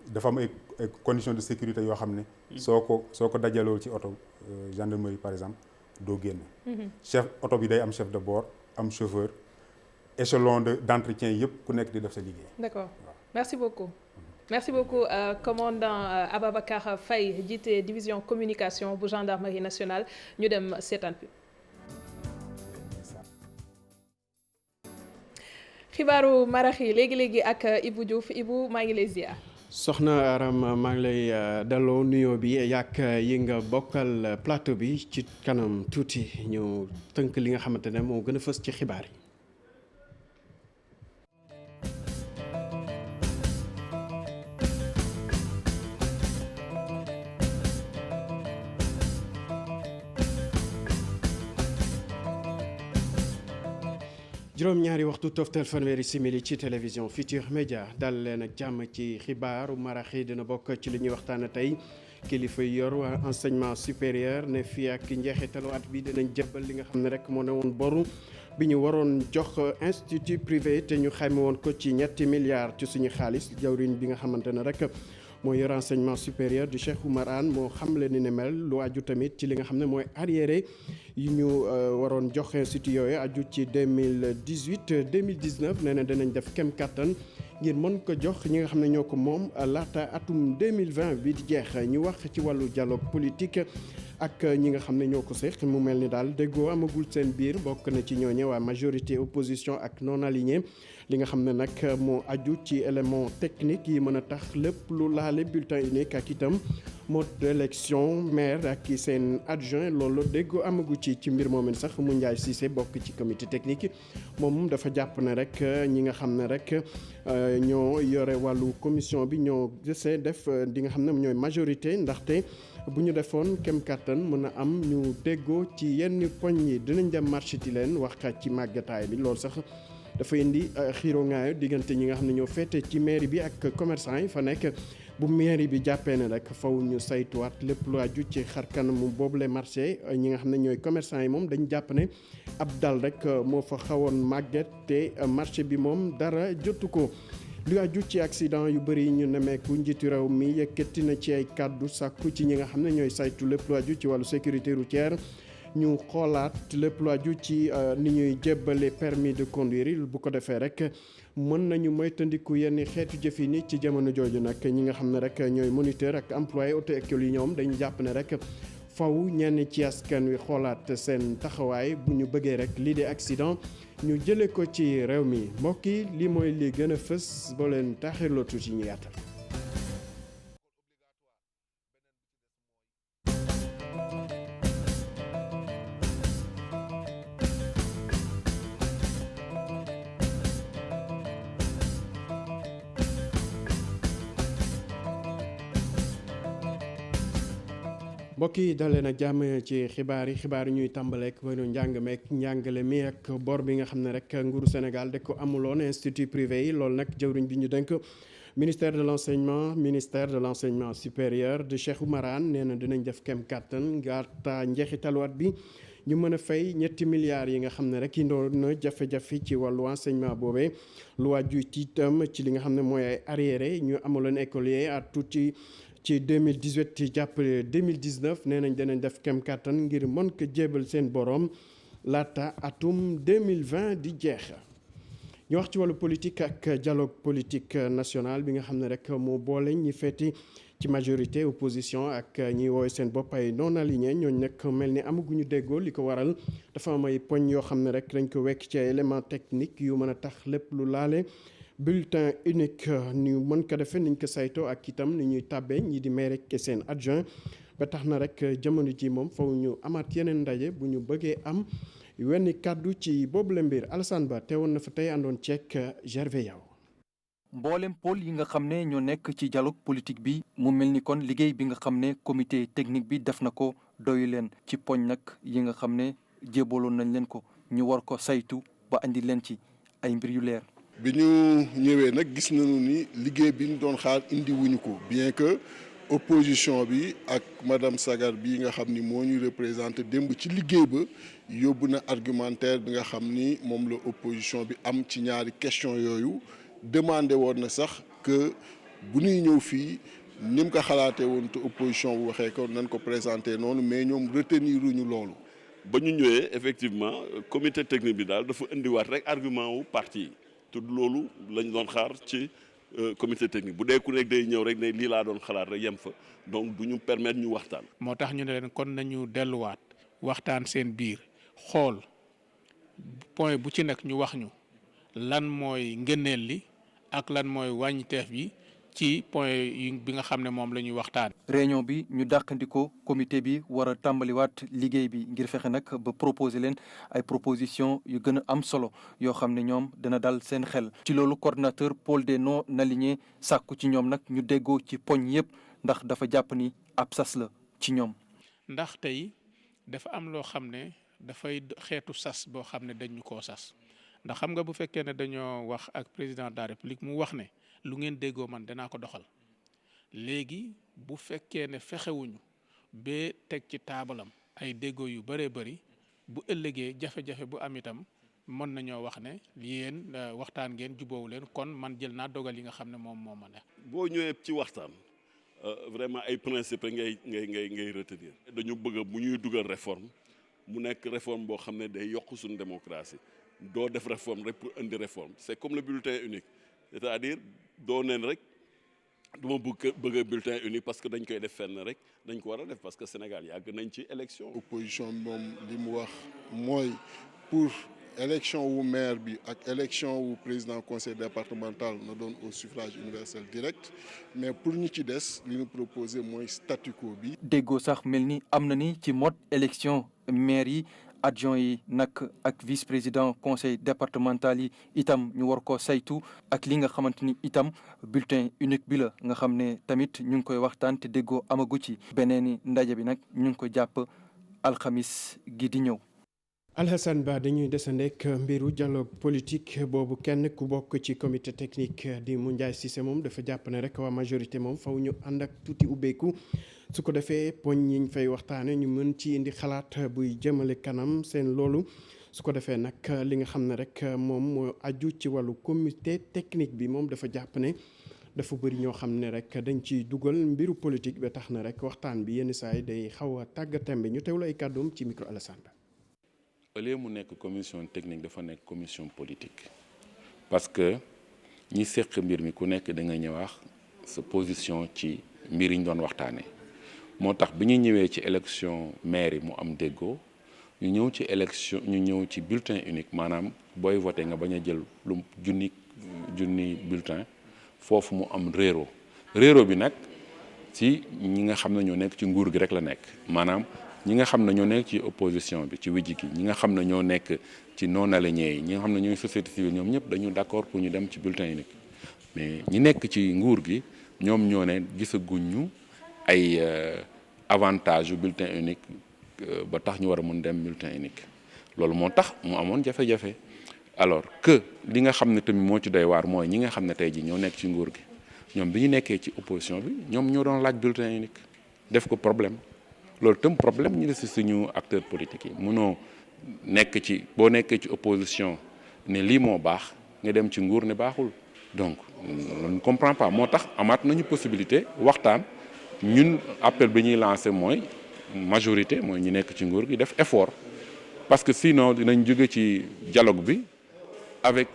dafa am ay conditions de sécurité yoo xam ne. soo ko dajaloo ci oto gendarmerie par exemple doo génn. chef oto bi day am chef de bord am chauffeur échelon d'entretien yëpp ku nekk di def sa liggéey. D'accord merci beaucoup. merci beaucoup commandant Ababacar Faye jiite division communication bu gendarmerie nationale ñu dem seetaan bi. xibaaru marax yi léegi ak Ibou Diouf Ibou maa ngi lay ziar. soxna Aram maa ngi lay delloo nuyoo bi yàq yi nga bokkal plateau bi ci kanam tuuti ñu tënk li nga xamante ne moo gën a fës ci xibaar yi. juróom-ñaari waxtu toftal fanweeri simili ci télévision Futurs Médias dal leen ak jàmm ci xibaaru marax yi dina bokk ci li ñuy waxtaane tey kilifa yi yor enseignement supérieur ne fii ak njeexitalu at bi dinañ jébbal li nga xam ne rek moo ne woon boru bi ñu waroon jox institut privé te ñu xayma woon ko ci 3 milliards ci suñu xaalis jawriñ bi nga xamante ne rek mooy yor enseignement supérieur du Cheikh Oumar Anne moo xamle ni ne mel lu aju tamit ci li nga xam ne mooy arriéré yi ñu waroon jox institut yooyu aju ci 2018 2019 nee na danañ def kem kattan ngir mën ko jox ñi nga xam ne ñoo ko moom laata atum 2020 bi di jeex ñu wax ci wàllu dialogue politique ak ñi nga xam ne ñoo ko seq mu mel ni daal déggoo amagul seen biir bokk na ci ñooñe waa majorité opposition ak non aligné li nga xam ne nag moo aju ci élément technique yi mën a tax lépp lu laale bulletin unique ak itam mode d'élection maire ak seen adjoint loolu déggoo amagu ci mbir moomu sax mu Ndiaye Cissé bokk ci comité technique moom dafa jàpp ne rek ñi nga xam ne rek ñoo yore wàllu commission bi ñoo gisee def di nga xam ne ñooy majorité ndaxte bu ñu defoon kem kattan mën a am ñu déggoo ci yenn poñ yi dinañ dem marché ti leen wax ci màggataay bi loolu sax dafa indi xiiro ngaayo diggante ñi nga xam ne ñoo féete ci mairie bi ak commerçant yi fa nekk bu mairie bi jàppee ne rek faw ñu saytuwaat lépp lu aju ci xarkanamu boobule marché ñi nga xam ne ñooy commerçant yi moom dañu jàpp ne ab dal rek moo fa xawoon màgget te marché bi moom dara jotu ko lu aju ci accident yu bëri ñu nemeeku njiitu réew mi yëkkati na ci ay kàddu sàkku ci ñi nga xam ne ñooy saytu lépp lu aju ci wàllu sécurité routière ñu xoolaat lépp lu aju ci ni ñuy jébbale permis de conduire bu ko defee rek mën nañu moytandiku yenn xeetu jëfin yi ci jamono jooju nag ñi nga xam ne rek ñooy moniteur ak employé auto école yi ñoom dañu jàpp ne rek faw ñenn ci askan wi xoolaat seen taxawaay bu ñu bëggee rek lii di accident ñu jëlee ko ci réew mi mbokk yi lii mooy li gën a fës boo leen taaxirloo tuuti ñu yaatal. mbokk yi dalee nag jàmm ci xibaar yi ñuy tàmbaleek wàllu njàng meek njàngale mi ak bor bi nga xam ne rek nguuru Sénégal da ko amuloon institut privé yi loolu nag jëwriñ bi ñu dénk ministère de l'enseignement supérieur de Cheikh Oumar Anne nee na dinañ def kem kàttan ngaata njeexitaluwaat bi ñu mën a fay 3 milliards yi nga xam ne rek indoon na jafe-jafe ci wàllu enseignement boobee lu wàjju ci itam ci li nga xam ne mooy ay arriéré ñu amuloon écolier at tuuti ci 2018 ci jàpp 2019 nee nañ danañ def kem kàttan ngir mën ko jébal seen borom laata atum 2020 di jeex. ñu wax ci wàllu politique ak dialogue politique national bi nga xam ne rek moo boole ñi feeti ci majorité opposition ak ñi woowe seen bopp ay non aligné ñooñu nag mel ni amaguñu déggoo li ko waral dafa am ay poñ yoo xam ne rek dañ ko wekk ci ay élément technique yu mën a tax lépp lu laale bulletin unique ñu mën ko defee niñ ko saytoo ak itam ni ñuy tàbbee ñi di maire ak seen adjoint ba tax na rek jamono ji moom faw ñu amaat yeneen ndaje bu ñu bëggee am wenn kàddu ci boobu la mbir Alassane Ba teewoon na fa tey àndoon ceek Gervais Yaw mboolem pôle yi nga xam ne ñoo nekk ci dialogue politique bi mu mel ni kon liggéey bi nga xam ne comité technique bi def na ko doyu leen ci poñ nag yi nga xam ne jébaloon nañ leen ko ñu war ko saytu ba andi leen ci ay mbir yu leer. bi ñu ñëwee nag gis nañu ni liggéey bi ñu doon xaar indi wuñu ko bien que opposition bi ak madame Sagar bi nga xam ni moo ñu représenté démb ci liggéey ba yóbbu na argumentaire bi nga xam ni moom la opposition bi am ci ñaari question yooyu demandé woon na sax que bu ñuy ñëw fii ni mu ko xalaatee woon te opposition bu waxee ko nañ ko présenté noonu mais ñoom retenir uñu loolu. ba ñu ñëwee effectivement comité technique bi daal dafa indiwaat rek argument wu parti yi te loolu lañ doon xaar ci comité technique bu dee ku nekk day ñëw rek ne lii laa doon xalaat rek yem fa donc du ñu permettre ñu waxtaan. moo tax ñu ne leen kon nañu delluwaat waxtaan seen biir xool point bu ci nekk ñu wax ñu lan mooy ngëneel li ak lan mooy wàññiteef bi ci point yi bi nga xam ne moom la ñuy waxtaan. réunion bi ñu dàqandiko comité bi war a tàmbaliwaat liggéey bi ngir fexe nag ba proposer leen ay proposition yu gën a am solo yoo xam ne ñoom dina dal seen xel. ci loolu coordinateur pôle des non alignés sàkku ci ñoom nag ñu déggoo ci poñ yëpp ndax dafa jàpp ni ab sas la ci ñoom. ndax tey dafa am loo xam ne dafay xeetu sas boo xam ne dañu koo sas ndax xam nga bu fekkee ne dañoo wax ak président de la république mu wax ne. lu ngeen déggoo man danaa ko doxal léegi bu fekkee ne fexewuñu ba teg ci taabalam ay déggoo yu bëree bëri bu ëllëgee jafe-jafe bu am itam mën nañoo wax ne yéen waxtaan ngeen jubóowu leen kon man jël naa dogal yi nga xam ne moom moo ma ne. boo ñëwee ci waxtaan vraiment ay principe ngay retenir. dañu bëgg bu ñuy dugal réforme mu nekk réforme boo xam ne day yokk suñu démocratie doo def réforme rek pour indi réforme c'est comme le bulletin unique. c'est-à-dire doo neen rek du ma bëgg a bulletin unique parce que dañ koy def fenn rek dañ ko war a def parce que Sénégal yàgg nañ ci élection. opposition moom li mu wax mooy pour élection wu maire bi ak élection wu président conseil départemental na doon au suffrage universel direct mais pour ñi ci des li ñu proposé mooy statu quo bi. déggoo sax mel ni am na ni ci mode élection maire yi. adjoint yi nag ak vice président conseil départemental yi itam ñu war ko saytu ak li nga xamante ni itam bulletin unique bi la nga xam ne tamit ñu ngi koy waxtaan te déggoo amagu ci beneeni ndaje bi nag ñu ngi ko jàpp alxamis gi di ñëw. Alhassane Ba dañuy desandek mbiru dialogue politique boobu kenn ku bokk ci comité technique di Moundiaye Cissé moom dafa jàpp ne rek waa majorité moom faw ñu ànd ak tuuti ubbeeku su ko defee poñ yi ñu fay waxtaane ñu mën ci indi xalaat buy jëmale kanam seen loolu su ko defee nag li nga xam ne rek moom moo aju ci wàllu comité technique bi moom dafa jàpp ne dafa bëri ñoo xam ne rek dañ ciy dugal mbiru politique ba tax na rek waxtaan bi yenn saa yi day xaw a tàggatembe ñu teewlu ay kàddoom ci micro Alassane Ba. au lieu mu nekk commission technique dafa nekk commission politique parce que ñi seq mbir mi ku nekk da nga ñëwaax sa position ci mbir yi ñu doon waxtaanee moo tax bi ñu ñëwee ci élection maire yi mu am déggoo ñu ñëw ci élection ñu ñëw ci bulletin unique maanaam booy voté nga bañ a jël lu junni bulletin foofu mu am réero bi nag ci ñi nga xam ne ñoo nekk ci nguur gi rek la nekk maanaam ñi nga xam ne ñoo nekk ci opposition bi ci wijji gi ñi nga xam ne ñoo nekk ci non alignés yi ñi nga xam ne ñooy société civile ñoom ñëpp dañu d'accord pour ñu dem ci bulletin unique mais ñi nekk ci nguur gi ñoom ñoo ne gisaguñ ñu ay avantage yu bulletin unique ba tax ñu war a mën dem bulletin unique loolu moo tax mu amoon jafe-jafe alors que li nga xam ne tamit moo ci doy waar mooy ñi nga xam ne tey ji ñoo nekk ci nguur gi ñoom bi ñu nekkee ci opposition bi ñoom ñoo doon laaj bulletin unique def ko problème loolu tam problème ñu des si suñu acteurs politiques yi mënoo nekk ci boo nekkee ci opposition ne lii moo baax nga dem ci nguur ne baaxul donc on ne comprend pas moo tax amaat nañu possibilité waxtaan ñun appel bi ñuy lancé mooy majorité mooy ñu nekk ci nguur gi def effort parce que sinon dinañ jóge ci dialogue bi avec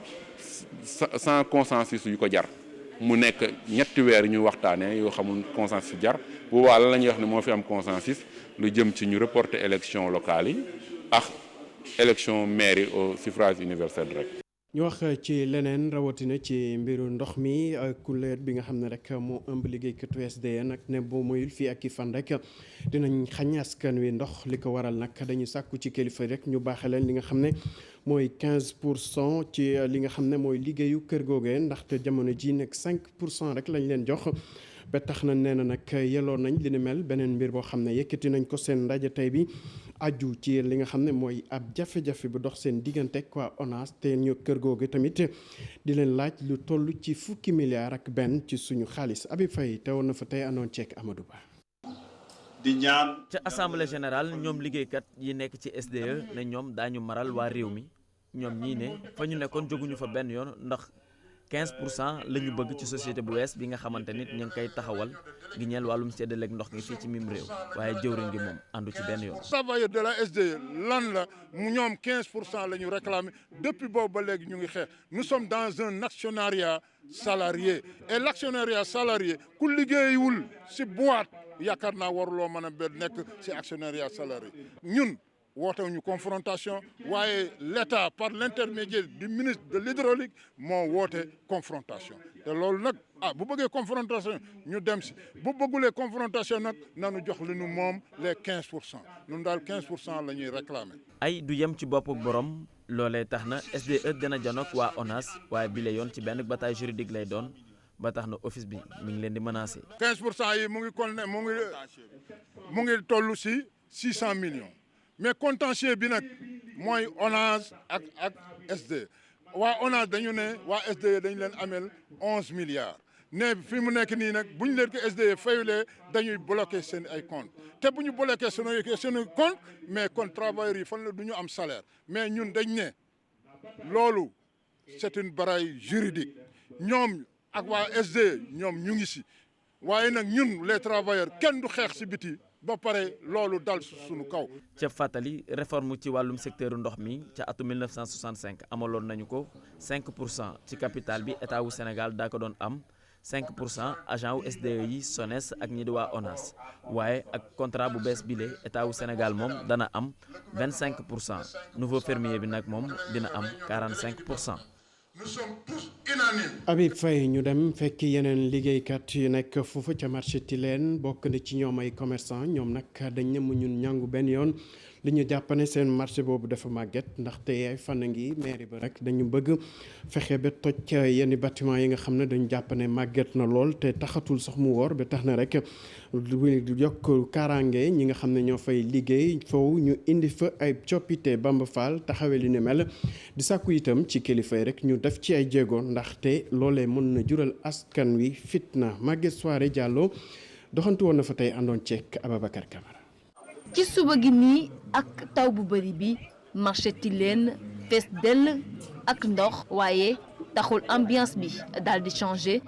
sans consensus yu ko jar mu nekk ñetti weer ñu waxtaanee yoo xamul consensus jar bu boobaa lan la ñuy wax ne moo fi am consensus lu jëm ci ñu reporter élection locale yi ak élection maire yi au suffrage universel rek. ñu wax ci leneen rawatina ci mbiru ndox mi kuréel bi nga xam ne rek moo ëmb liggéeykatu SDE nag ne boo moyul fii ak i fan rek dinañ xañ askan wi ndox li ko waral nag dañuy sàkku ci kilifa rek ñu baaxe leen li nga xam ne mooy 15% ci li nga xam ne mooy liggéeyu kër googee ndaxte jamono ji nag 5% rek lañ leen jox ba tax na nee na nag yelloo nañ li ni mel beneen mbir boo xam ne yëkkati nañ ko seen ndaje tey bi aju ci li nga xam ne mooy ab jafe-jafe bu dox seen diggante waa ONAS te ñu kër googu tamit di leen laaj lu toll ci fukki milliards ak benn ci suñu xaalis Habib Faye teewoon na fa tey àndoon ceek Amadou Ba. di ñaan ca assemblée générale ñoom liggéeykat yi nekk ci SDE ne ñoom daañu maral waa réew mi ñoom ñii ne fa ñu nekkoon jóguñu fa benn yoon ndax 15% la ñu bëgg ci société bu wees bi nga xamante nit ñu ngi koy taxawal gi ñeel wàllum séddaleeg ndox mi fii ci mim réew waaye jëwriñ gi moom àndu ci benn yoon. travailleurs de la SDE lan la mu ñoom 15% la ñu réclamé depuis boobu ba léegi ñu ngi xeex nous sommes dans un actionnariat salarié et l' actionnariat salarié ku liggéeyiwul si boîte yaakaar naa waruloo mën a nekk si actionnariat salarié ñun. wootewuñu confrontation waaye l'État par l'intermédiaire du ministre de l'hydraulique moo woote confrontation te loolu nag bu bëggee confrontation ñu dem si bu bëggulee confrontation nag nanu jox li nu moom les 15% ñun daal 15% la ñuy réclamer. ay du yem ci boppu borom loolee tax na SDE dina janook waa ONAS waaye bi la yoon ci benn bataille juridique lay doon ba tax na office bi mi ngi leen di menacer. 15% yi mu ngi toll si 600 millions. mais contentieux bi nag mooy ONAS ak SDE waa ONAS dañu ne waa SDE dañu leen amel 11 milliards ne fi mu nekk nii nag bu ñu leen ko SDE fayulee dañuy bloqué seen ay compte te bu ñu bloqué seen compte mais kon travailleurs yi fan la du ñu am salaire mais ñun dañ ne loolu c'est une bataille juridique ñoom ak waa SDE ñoom ñu ngi si waaye nag ñun les travailleurs kenn du xeex si biti ba pare loolu dal suñu kaw. ca fàttali réforme ci wàllum secteur ndox mi ca atum 1965 amaloon nañu ko 5% ci capital bi état wu Sénégal daa ko doon am 5% agent wu SDE yi SONES ak ñi di waa ONAS waaye ak contrat bu bees bile état wu Sénégal moom dana am 25% nouveau fermier bi nag moom dina am 45%. Nous sommes tous unanimes. Habib Faye ñu dem fekk yeneen liggéeykat yu nekk foofu ca marché Tilène bokk na ci ñoom ay commerçant ñoom nag dañ ne mu ñun ñàngu benn yoon li ñu jàpp ne seen marché boobu dafa màgget ndaxte ay fan ngi mairie ba rek dañu bëgg fexe ba toj yenn bâtiment yi nga xam ne dañu jàpp ne màgget na lool te taxatul sax mu wóor ba tax na rek yokk kaaraange ñi nga xam ne ñoo fay liggéey foofu ñu indi fa ay coppite Bamba Fall taxawee li ne mel di sàkku itam ci kilifa yi rek ñu def ci ay jéego ndaxte loolee mën na jural askan wi fitna Maguette Soirée Diallo doxantu woon na fa tey àndoon ceek Ababacar Camara. ci suba gi nii ak taw bu bari bi marché Tilène fees dell ak ndox waaye taxul ambiance bi daal di changer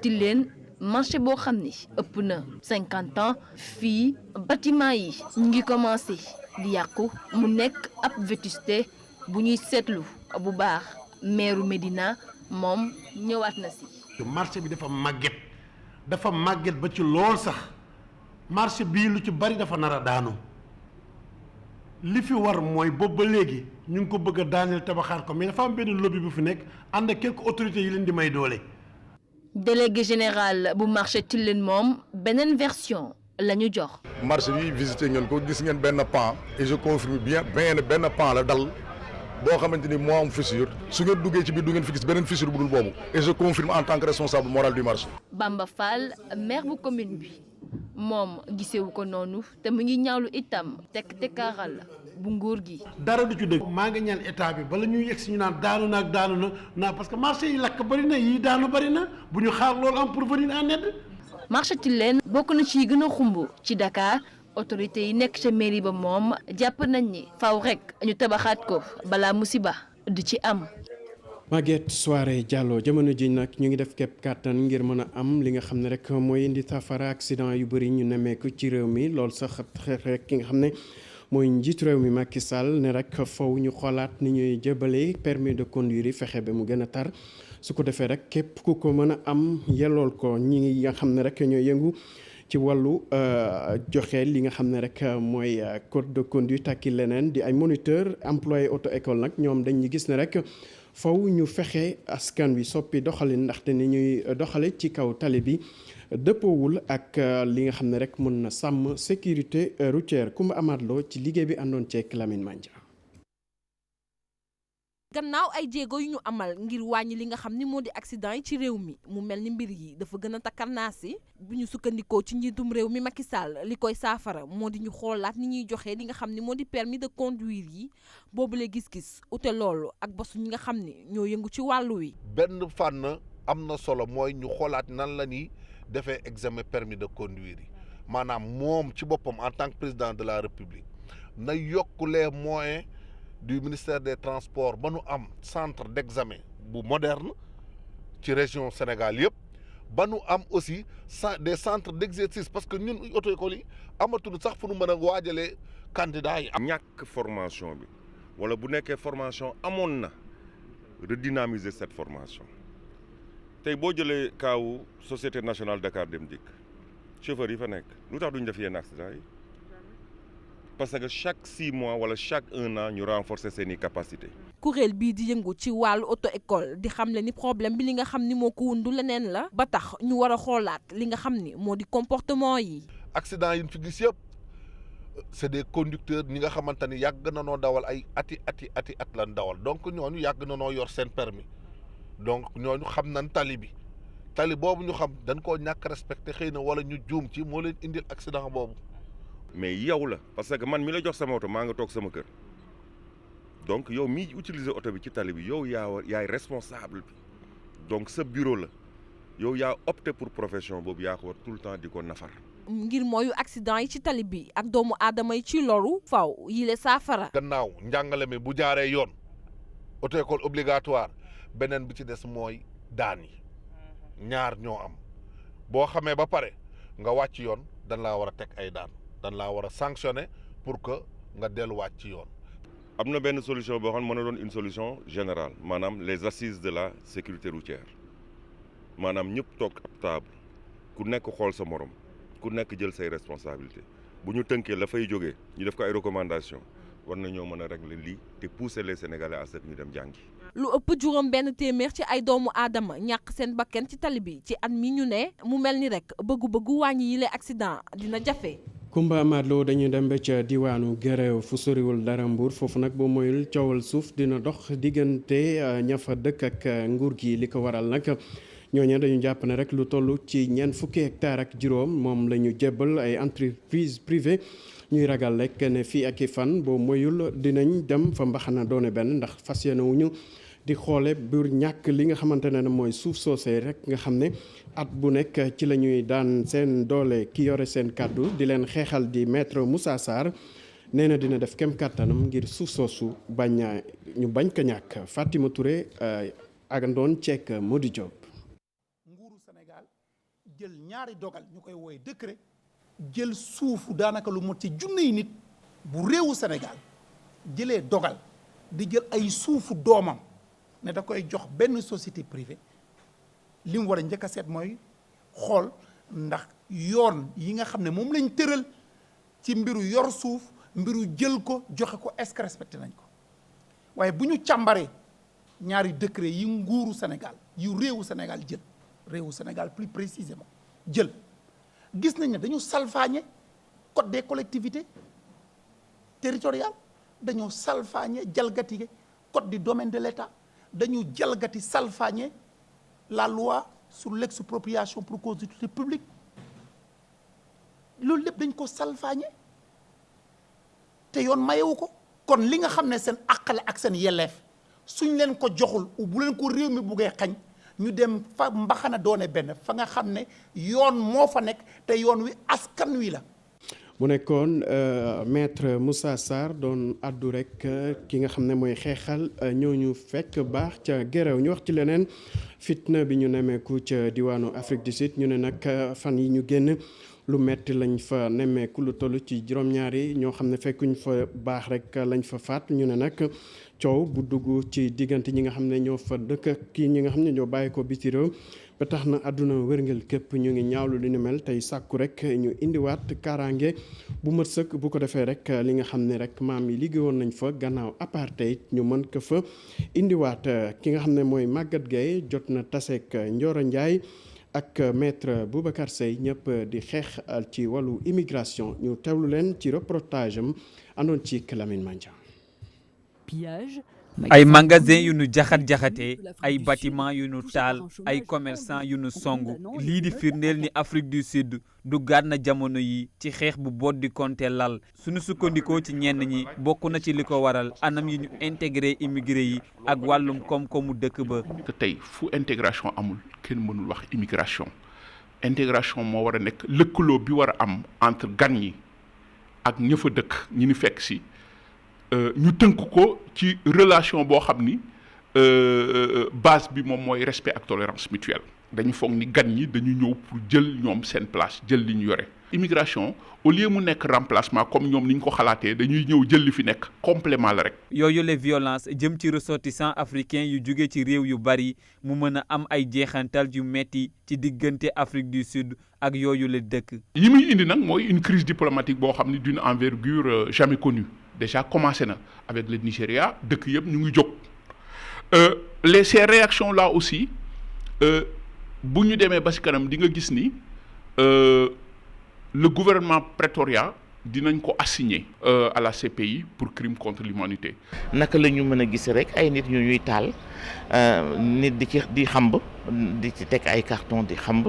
Tilène marché boo xam ni ëpp na 50 ans fii bâtiment yi ñu ngi commencé di yàqu mu nekk ab vétusté bu ñuy seetlu bu baax maire Médina moom ñëwaat na si. marché bi dafa màgget ba ci lool sax marché bii lu ci bari dafa nar a daanu li fi war mooy boobu ba léegi ñu ngi ko bëgg a daaneel tabaxaat ko mais dafa am benn lobby bu fi nekk ànd ak quelques autorités yi leen di may doole. délégué général bu marché Tilène moom beneen version la ñu jox. marché bi visité ngeen ko gis ngeen benn pan et je confirme bien benn pan la dal boo xamante ni moo am fissure su ngeen duggee ci biir du ngeen fi gis beneen fissure bu dul boobu et je confirme en tant que responsable moral du marché. Bamba Fall maire bu commune bi moom gisewu ko noonu te mu ngi ñaawlu itam tekkaaral bu nguur gi. dara du ci dëgg. maa ngi ñaan état bi bala ñuy yegg si ñu naan daanu na parce que marché yi lakk bëri na yi daanu bëri na bu ñu xaar loolu am pour venir en aide. marché Tilène bokk na ci yi gën a xumb ci Dakar autorité yi nekk ca mairie ba moom jàpp nañ ni faw rek ñu tabaxaat ko balaa musiba du ci am. Maguette Soirée Diallo jamono ji nag ñu ngi def képp kàttan ngir mën a am li nga xam ne rek mooy indi saafara accident yu bëri ñu nemmeeku ci réew mi loolu sax rek ki nga xam ne mooy njiitu réew mi Macky Sall ne rek faw ñu xoolaat ni ñuy jëbalee permis de conduire yi fexe ba mu gën a tar su ko defee rek képp ku ko mën a am yellool ko ñi nga xam ne rek ñooy yëngu ci wàllu joxe li nga xam ne rek mooy code de conduite ak leneen di ay moniteur employé auto école nag ñoom dañuy gis ne rek faw ñu fexe askan wi soppi doxalin ndaxte ni ñuy doxale ci kaw tali bi dëppoowul ak li nga xam ne rek mën na sàmm sécurité routière Kumba Amadlo ci liggéey bi àndoon ceek Lamine Mandia. gannaaw ay jéego yu ñu amal ngir wàññi li nga xam ni moo di accident yi ci réew mi mu mel ni mbir yi dafa gën a takkarnaasi bu ñu sukkandikoo ci njiitum réew mi Macky Sall li koy saafara moo di ñu xoolaat ni ñuy joxe li nga xam ni moo di permis de conduire yi boobule gis-gis ute loolu ak bosu ñi nga xam ni ñoo yëngu ci wàllu wi. benn fànn am na solo mooy ñu xoolaat nan la ni defee examen permis de conduire yi maanaam moom ci boppam en tant que président de la République na yokk les moyens du ministère des transports ba nu am centre d'examen bu moderne ci région Sénégal yëpp ba nu am aussi des centres d'exercice parce que ñun auto école yi amatul sax fu nu mën a waajalee candidats yi. ñàkk formation bi wala bu nekkee formation amoon na redynamiser cette formation tey boo jëlee kaawu société nationale Dakar Dem Dikk chauffeur yi fa nekk lu tax duñ def yenn accident yi. parce que chaque 6 mois wala chaque 1 an ñu renforcer seeni capacité. kuréel bii di yëngu ci wàllu auto école di xamle ni problème bi li nga xam ni moo ko wundu leneen la ba tax ñu war a xoolaat li nga xam ni moo di comportement yi. accident yi ñu fi gis yëpp c'est des conducteurs ñi nga xamante ni yàgg na noo dawal ay ati at lan dawal donc ñooñu yàgg na noo yor seen permis donc ñooñu xam nañ tali bi tali boobu ñu xam dañ koo ñàkk respecté xëy na wala ñu juum ci moo leen indil accident boobu. mais yow la parce que man mi la jox sama oto maa nga toog sama kër donc yow miy utiliser oto bi ci tali bi yow yaay responsable bi donc sa bureau la yow yaa opté pour profession boobu yaa ko war tout le temps di ko nafar. ngir mooyu accident yi ci tali bi ak doomu aadama yi ci loru faw yile saafara. gannaaw njàngale mi bu jaaree yoon auto école obligatoire beneen bi ci des mooy daan yi ñaar ñoo am boo xamee ba pare nga wàcc yoon dañ laa war a teg ay daan. dan laa war a sanctionner pour que nga delluwaat ci yoon. am na benn solution boo xam ne mën na doon une solution générale maanaam les assises de la sécurité routière maanaam ñëpp toog ab table ku nekk xool sa morom ku nekk jël say responsabilités bu ñu tënkee la fay jógee ñu def ko ay recommandations war nañoo mën a régler lii te pousser les Sénégalais à ce que ñu dem jàngi. lu ëpp juróom benn téeméer ci ay doomu aadama ñàkk seen bakken ci tali bi ci at mi ñu ne mu mel ni rek bëggu wàññi yile accident dina jafe. Kumba Amadlo dañuy dem ba ca diwaanu Guéréo fu soriwul dara Mbuur foofu nag boo moyul coowal suuf dina dox diggante ña fa dëkk ak nguur gi li ko waral nag ñooñu dañu jàpp ne rek lu toll ci ñeent fukki hectare ak juróom moom la ñu jébbal ay entreprise privée ñuy ragal rek ne fii ak i fan boo moyul dinañ dem fa mbaxana doone benn ndax fas yéene wuñu di xoole bur ñàkk li nga xamante ne mooy suuf soosee rek nga xam ne at bu nekk ci la ñuy daan seen doole ki yore seen kàddu di leen xeexal di maître Moussa Sarr nee na dina def kem kàttanam ngir suuf soosu ñu bañ ko ñàkk Fatima Touré agandoon ceek Modi Diop. nguuru Sénégal jël ñaari dogal ñu koy wooye décret jël suufu daanaka lu mot ci junniy nit bu réewu Sénégal jëlee dogal di jël ay suufu doomam ne da koy jox benn société privée li mu war a njëkk a seet mooy xool ndax yoon yi nga xam ne moom lañ tëral ci mbiru yor suuf mbiru jël ko joxe ko est-ce que respecté nañ ko waaye bu ñu càmbaree ñaari décret yi nguuru Sénégal yu réewu Sénégal jël réewu Sénégal plus précisément jël gis nañ ne dañu salfaañe code des collectivités territoriales dañoo salfaañe jalgati code du domaine de l'État dañu jalgati salfaañe la loi sur l'expropriation pour cause d'utilité publique loolu lépp dañ ko salfaañe te yoon mayewu ko kon li nga xam ne seen àq la ak seen yelleef suñ leen ko joxul bu leen ko réew mi buggee xañ ñu dem fa mbaxana doone benn fa nga xam ne yoon moo fa nekk te yoon wi askan wi la. mu nekkoon maître Moussa Sarr doon addu rek ki nga xam ne mooy xeexal ñooñu fekk baax ca Guéréo ñu wax ci leneen fitna bi ñu nemeeku ca diwaanu Afrique du Sud ñu ne nag fan yi ñu génn lu metti lañ fa nemmeeku lu toll ci juróom-ñaari ñoo xam ne fekkuñ fa baax rek lañ fa faat ñu ne nag coow bu dugg ci diggante ñi nga xam ne ñoo fa dëkk ak kii ñi nga xam ne ñoo bàyyi ko biti réew ba tax na àdduna wërngël képp ñu ngi ñaawlu li ni mel tey sàkku rek ñu indiwaat kaaraange bu mat sëkk bu ko defee rek li nga xam ne rek maam yi liggéeyoon nañ fa gannaaw apartheid ñu mën ko fa indiwaat. ki nga xam ne mooy Maguette Gueye jot na taseek Ndioro Ndiaye ak maître Boubacar Seye ñëpp di xeex ci wàllu immigration ñu teewlu leen ci reportage am àndoon ci Lamine Mandia. ay magasin yu nu jaxat-jaxatee ay bâtiment yu nu taal ay commerçant yu nu song lii di firndeel ni Afrique du Sud du gàtt na jamono yi ci xeex bu boot di konte lal suñu sukkandikoo ci ñenn ñi bokk na ci li ko waral anam yi ñu intégré immigré yi ak wàllum koom-koomu dëkk ba. te tey fu intégration amul kenn mënul wax immigration intégration moo war a nekk lëkkaloo bi war a am entre gan ñi ak ña fa dëkk ñi ni fekk si. ñu tënk ko ci relation boo xam ni base bi moom mooy respect ak tolérance mutuelle dañu foog ni gan ñi dañu ñëw pour jël ñoom seen place jël li ñu yore. immigration au lieu mu nekk remplacement comme ñoom ni ñu ko xalaatee dañuy ñëw jël li fi nekk complément la rek. yooyu les violences jëm ci ressortissants africains yu jóge ci réew yu bari mu mën a am ay jeexantal yu metti ci diggante Afrique du Sud ak yooyu la dëkk. yi muy indi nag mooy une crise diplomatique boo xam ni d'une envergure jamais connue. déjà commencé na avec le Nigeria dëkk yëpp ñu ngi jóg ces réactions là aussi bu ñu demee ba ci kanam di nga gis ni le gouvernement Pretoria dinañ ko assigner à la CPI pour crime contre l'humanité. naka la ñu mën a gis rek ay nit ñu ñuy taal nit di xamb di ci teg ay carton di xamb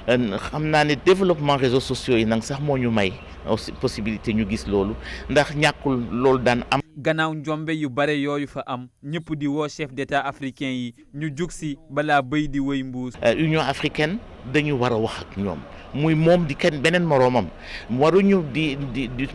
xam naa ne développement réseaux sociaux yi nag sax moo ñu may aussi possibilité ñu gis loolu ndax ñàkkul loolu daan am. gannaaw njombe yu bare yooyu fa am ñëpp di woo chef d'état africain yi ñu jug si balaa béy di wëy mbuus. Union africaine dañu war a wax ak ñoom muy moom di kenn beneen moroomam waruñu di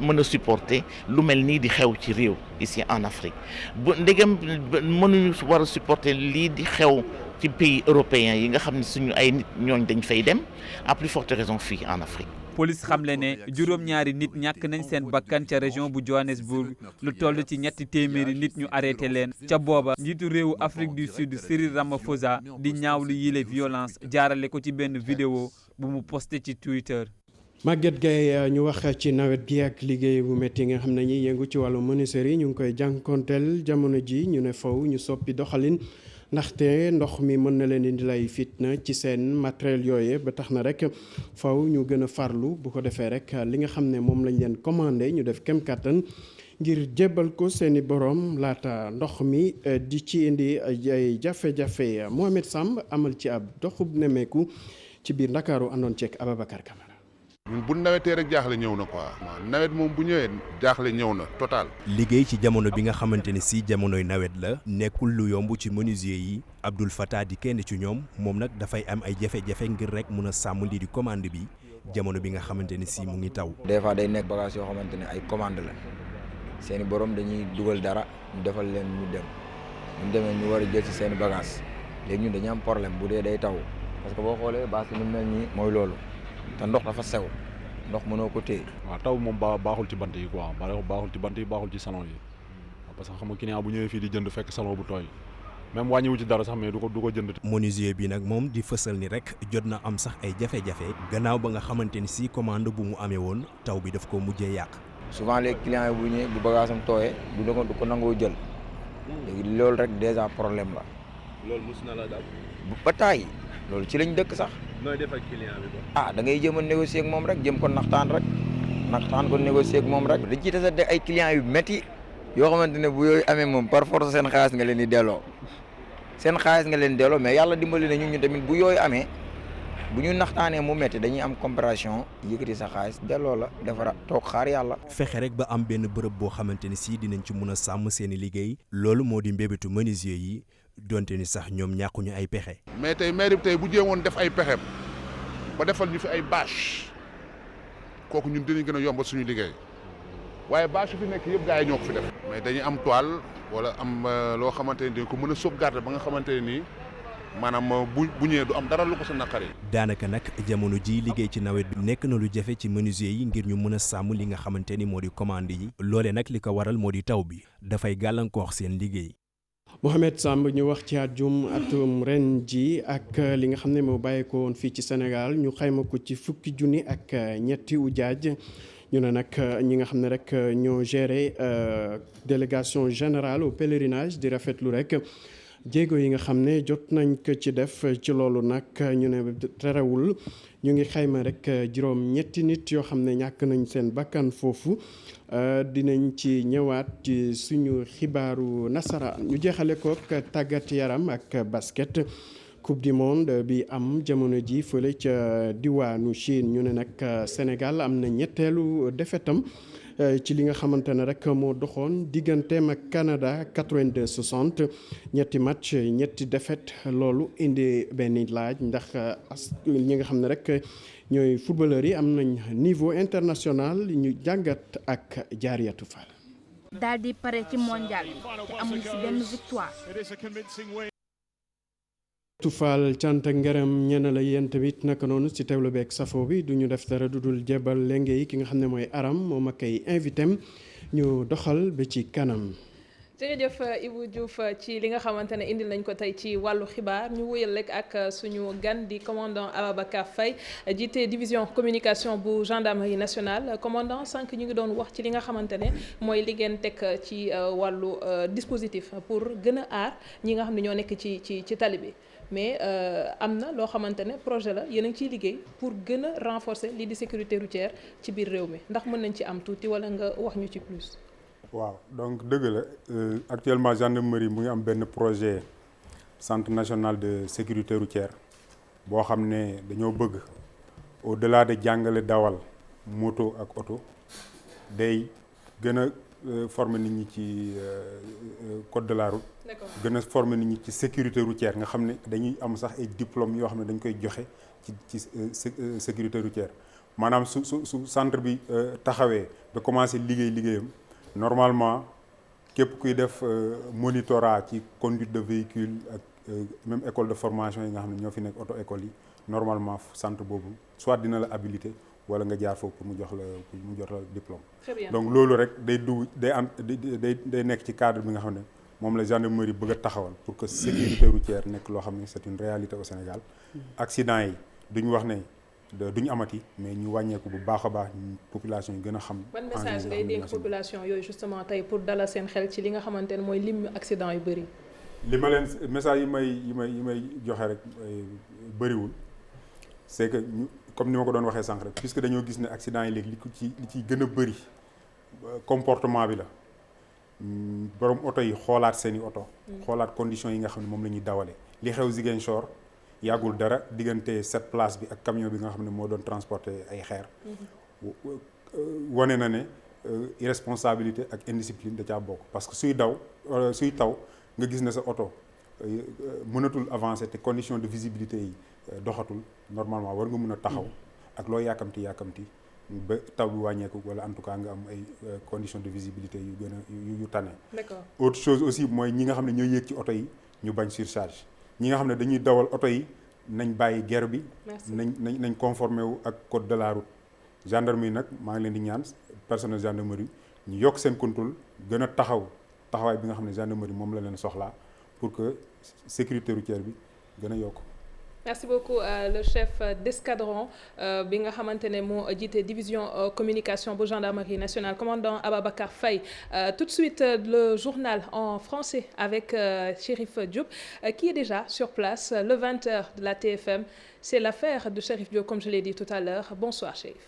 mën a supporter lu mel nii di xew ci réew ici en Afrique bu ndegam mënuñu war a supporter lii di xew ci pays européens yi nga xam ne suñu ay nit ñooñ dañ fay dem à plus forte raison fii en Afrique. police xamle ne juróom-ñaari nit ñàkk nañ seen bakkan ca région bu Johannesburg lu toll ci 300 nit ñu arrêté leen ca booba njiitu réewu Afrique du Sud Cyril Ramaphosa di ñaawlu yile violence jaarale ko ci benn vidéo bu mu posté ci Twitter. Maguette Gueye ñu wax ci nawet gi ak liggéey bu métti nga xam ne ñi yëngu ci wàllu menuiserie ñu ngi koy jànkonteel jamono ji ñu ne faw ñu soppi doxalin ndaxte ndox mi mën na leen indi lay fitna ci seen matériel yooye ba tax na rek faw ñu gën a farlu bu ko defee rek li nga xam ne moom lañ leen commandé ñu def kem kàttan ngir jébbal ko seeni borom laata ndox mi di ci indi ay jafe-jafe. Mohamed Samb amal ci ab doxub nemeeku ci biir Ndakaaru àndoon ceeg Ababacar Camara. ñun bu nawetee rek jaaxle ñëw na quoi. nawet moom bu ñëwee jaaxle ñëw na total. liggéey ci jamono bi nga xamante ne si jamonoy nawet la nekkul lu yomb ci menuisier yi Abdoul Fattah di kenn ci ñoom moom nag dafay am ay jafe-jafe ngir rek mun a sàmm lii di commande bi jamono bi nga xamante ne si mu ngi taw. des fois day nekk bagage yoo xamante ne ay commande la seeni borom dañuy dugal dara ñu defal leen ñu dem ñu demee ñu war a jël ci seeni bagage léegi ñun dañu am problème bu dee day taw parce que boo xoolee bâche bi nu mel nii mooy loolu. te ndox dafa sew ndox mënoo ko téye. waaw taw moom baaxul ci bant yi quoi baaxul ci bant yi baaxul ci salon yi parce que xam nga client bu ñëwee fii di jënd fekk salon bu tooy même wàññiwu ci dara sax mais du ko jënd. menuisier bi nag moom di fësal ni rek jot na am sax ay jafe-jafe gannaaw ba nga xamante ni si commande bu mu amee woon taw bi daf ko mujjee yàq. souvent les clients yi bu ñëwee bu bagage am tooyee du ko nangoo jël léegi loolu rek déjà problème la. loolu mos na la daal. ba taay loolu ci lañ dëkk sax. nooy def ak client bi quoi. ah da ngay jëm a négocier ak moom rek jëm ko naxtaan ko négocier ak moom rek. dañ ciy tase ay clients yu métti yoo xamante ne bu yooyu amee moom par force seen xaalis nga leen di delloo mais yàlla dimbali na ñu tamit bu yooyu amee bu ñu naxtaanee mu métti dañuy am compréhension yëkkati sa xaalis delloo la defara toog xaar yàlla. fexe rek ba am benn bërëb boo xamante ni si dinañ ci mun a sàmm seeni liggéey loolu moo di mbébétu menuisier yi. donte ni sax ñoom ñàkkuñu ay pexe. mais tey maire bi tey bu jéemoon def ay pexem ba defal ñu fi ay bâche kooku ñun dinañ gën a yombal suñu liggéey waaye bâche fi nekk yëpp gars yi ñoo ko fi def. mais dañuy am toile wala am loo xamante ne dañ ko mën a sauvegarder ba nga xamante ne nii maanaam bu ñëwee du am dara lu ko sa naqari. daanaka nag jamono ji liggéey ci nawet bi nekk na lu jafe ci menuisier yi ngir ñu mën a sàmm li nga xamante ni moo di commande yi loole nag li ko waral moo di taw bi dafay gàllankoor seen liggéey. Mohamed Samb ñu wax ci atum ren ji ak li nga xam ne moo bàyyeekoo woon fii ci Sénégal ñu xayma ko ci fukki junni ak ñetti ujaaj ñu ne nag ñi nga xam ne rek ñoo géré délégation générale au pèlerinage di rafetlu rek jéego yi nga xam ne jot nañ ko ci def ci loolu nag ñu ne terewul ñu ngi xayma rek juróom ñetti nit yoo xam ne ñàkk nañ seen bakkan foofu dinañ ci ñëwaat ci suñu xibaaru nasaraan ñu jeexale ko ak tàggat yaram ak basket coupe du monde bi am jamono ji fële ca diwaanu Chine ñu ne nag Sénégal am na ñetteelu defetam ci li nga xamante ne rek moo doxoon digganteem ak Canada 82-60 ñetti match ñetti défaite loolu indi benn laaj ndax ñi nga xam ne rek ñooy footballeurs yi am nañ niveau international ñu jàngat ak Jaariyatu Fall. daal di pare ci mondial bi te amuñ ci benn victoire. Tufal cant ak ngërëm ñeena la yéen tamit naka noonu ci teewlu beeg safo bi du ñu def dara du dul jébal lenge yi ki nga xam ne mooy Aram moom ak ay invité ñu doxal ba ci kanam. jërëjëf Ibou Diouf ci li nga xamante ne indil nañ ko tey ci wàllu xibaar ñu wuyal rek ak suñu gan di commandant Ababacar Faye jiite division communication bu gendarmerie nationale commandant sànq ñu ngi doon wax ci li nga xamante ne mooy li ngeen teg ci wàllu dispositif pour gën a aar ñi nga xam ne ñoo nekk ci tali bi. mais am na loo xamante ne projet la yéen a ngi ciy liggéey pour gën a renforcer lii di sécurité routière ci biir réew mi ndax mën nañ ci am tuuti wala nga wax ñu ci plus. waaw donc dëgg la actuellement gendarmerie mu ngi am benn projet centre national de sécurité routière boo xam ne dañoo bëgg au-delà de jàngale dawal moto ak oto day gën a former nit ñi ci code de la route. gën a former nit ñi ci sécurité routière nga xam ne dañuy am sax ay diplômes yoo xam ne dañ koy joxe ci sécurité routière maanaam su centre bi taxawee ba commencé liggéeyam normalement képp kuy def monitorat ci conduite de véhicule ak même école de formation yi nga xam ne ñoo fi nekk auto école yi normalement centre boobu soit dina la habilité wala nga jaar foofu pour mu jox la diplôme. Très bien. Donc loolu rek day nekk ci cadre bi nga xam ne moom la gendarmerie bëgg a taxawal pour que sécurité routière nekk loo xam ne c'est une réalité au Sénégal. Accident yi duñu wax ne duñu amati mais ñu wàññeeku bu baax a baax population yi gën a xam. ban message ngay dénk population yooyu justement tey pour dalal seen xel ci li nga xamante ne mooy lim accident yu bëri. li ma leen message yi may joxe rek bëriwul c'est que ñu comme ni ma ko doon waxee sànq rek puisque dañoo gis ne accident yi léegi li ci gën a bëri comportement bi la. borom oto yi xoolaat seeni oto. xoolaat conditions yi nga xam ne moom la ñuy dawale. li xew Ziguinchor yàggul dara diggante 7 places bi ak camion bi nga xam ne moo doon transporter ay xeer. wane na ne irresponsabilité ak indiscipline da caa bokk parce que suy taw nga gis ne sa oto mënatul avancer te conditions de visibilité yi doxatul normalement war nga mën a taxaw ak loo yàkkamti ba taw bi wàññeeku wala en tout cas nga am ay conditions de visibilité yu gën a yu tane. D'accord. Autre chose aussi mooy ñi nga xam ne ñooy yéeg ci oto yi ñu bañ surcharge ñi nga xam ne dañuy dawal oto yi nañ bàyyi guerre bi. nañ conformé wu ak code de la route. gendarmerie nag maa ngi leen di ñaan personnel gendarmerie ñu yokk seen contrôle gën a taxawaay bi nga xam ne gendarmerie moom la leen soxlaa pour que sécurité routière bi gën a yokk. Merci beaucoup le chef d'escadron bi nga xamante ne moo jiite division communication bu gendarmerie nationale commandant Ababacar Faye. Tout de suite le journal en français avec Chérif Diop qui est déjà sur place le 20h de la TFM. C'est l'affaire de Chérif Diop comme je l'ai dit tout à l'heure. Bonsoir Chérif.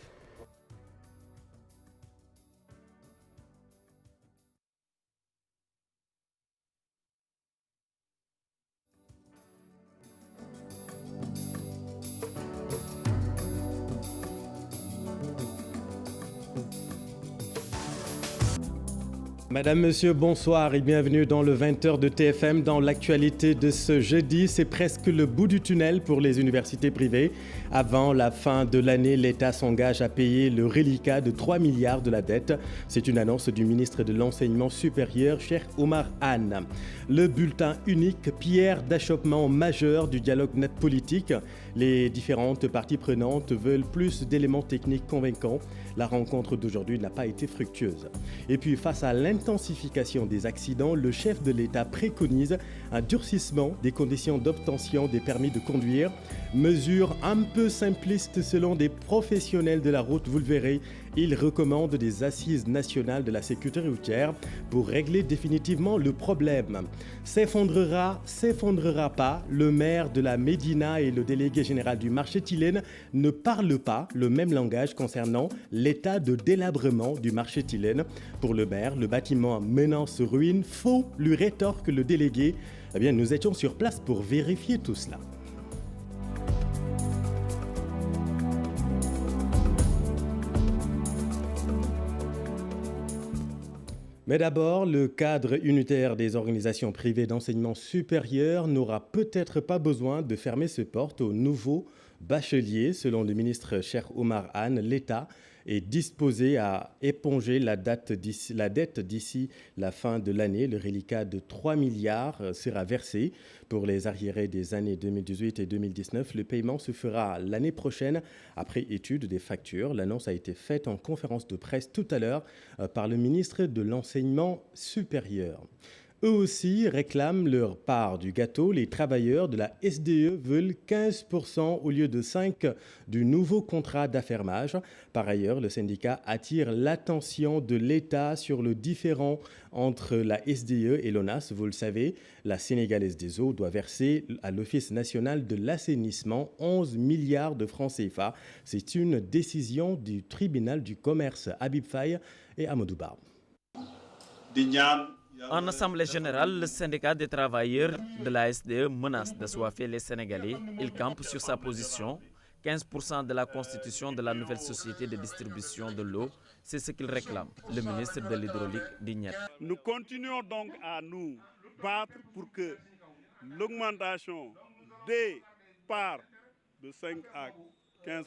Madame, Monsieur, bonsoir et bienvenue dans le 20h de TFM. Dans l'actualité de ce jeudi, c'est presque le bout du tunnel pour les universités privées. Avant la fin de l'année, l'État s'engage à payer le reliquat de 3 milliards de la dette. C'est une annonce du ministre de l'Enseignement supérieur, Cheikh Oumar Anne. Le bulletin unique, pierre d'achoppement majeure du dialogue net politique. Les différentes parties prenantes veulent plus d'éléments techniques convaincants. La rencontre d'aujourd'hui n'a pas été fructueuse. Et puis, face à l'intensification des accidents, le chef de l'État préconise un durcissement des conditions d'obtention des permis de conduire. Mesure un peu simpliste selon des professionnels de la route, vous le verrez. Il recommande des assises nationales de la sécurité routière pour régler définitivement le problème. S'effondrera pas, le maire de la Médina et le délégué général du marché Tilène ne parlent pas le même langage concernant l'état de délabrement du marché Tilène. Pour le maire, le bâtiment menace ruine. Faux, lui rétorque le délégué. Eh bien, nous étions sur place pour vérifier tout cela. Mais d'abord, le cadre unitaire des organisations privées d'enseignement supérieur n'aura peut-être pas besoin de fermer ses portes aux nouveaux bacheliers. Selon le ministre Cheikh Oumar Anne, l'État est disposé à éponger la dette d'ici la fin de l'année. Le reliquat de 3 milliards sera versé pour les arriérés des années 2018 et 2019. Le paiement se fera l'année prochaine après étude des factures. L'annonce a été faite en conférence de presse tout à l'heure par le ministre de l'Enseignement supérieur. Eux aussi réclament leur part du gâteau. Les travailleurs de la SDE veulent 15% au lieu de 5% du nouveau contrat d'affermage. Par ailleurs, le syndicat attire l'attention de l'État sur le différend entre la SDE et l'ONAS. Vous le savez, la Sénégalaise des eaux doit verser à l'Office national de l'assainissement 11 milliards de francs CFA. C'est une décision du tribunal du commerce. Habib Faye et Amadou Ba. En assemblée générale, le syndicat des travailleurs de la SDE menace d'assoiffer les Sénégalais. Il campe sur sa position. 15% de la constitution de la nouvelle société de distribution de l'eau, c'est ce qu'il réclame, le ministre de l'Hydraulique d'Ignet. Nous continuons donc à nous battre pour que l'augmentation des parts de 5 à 15%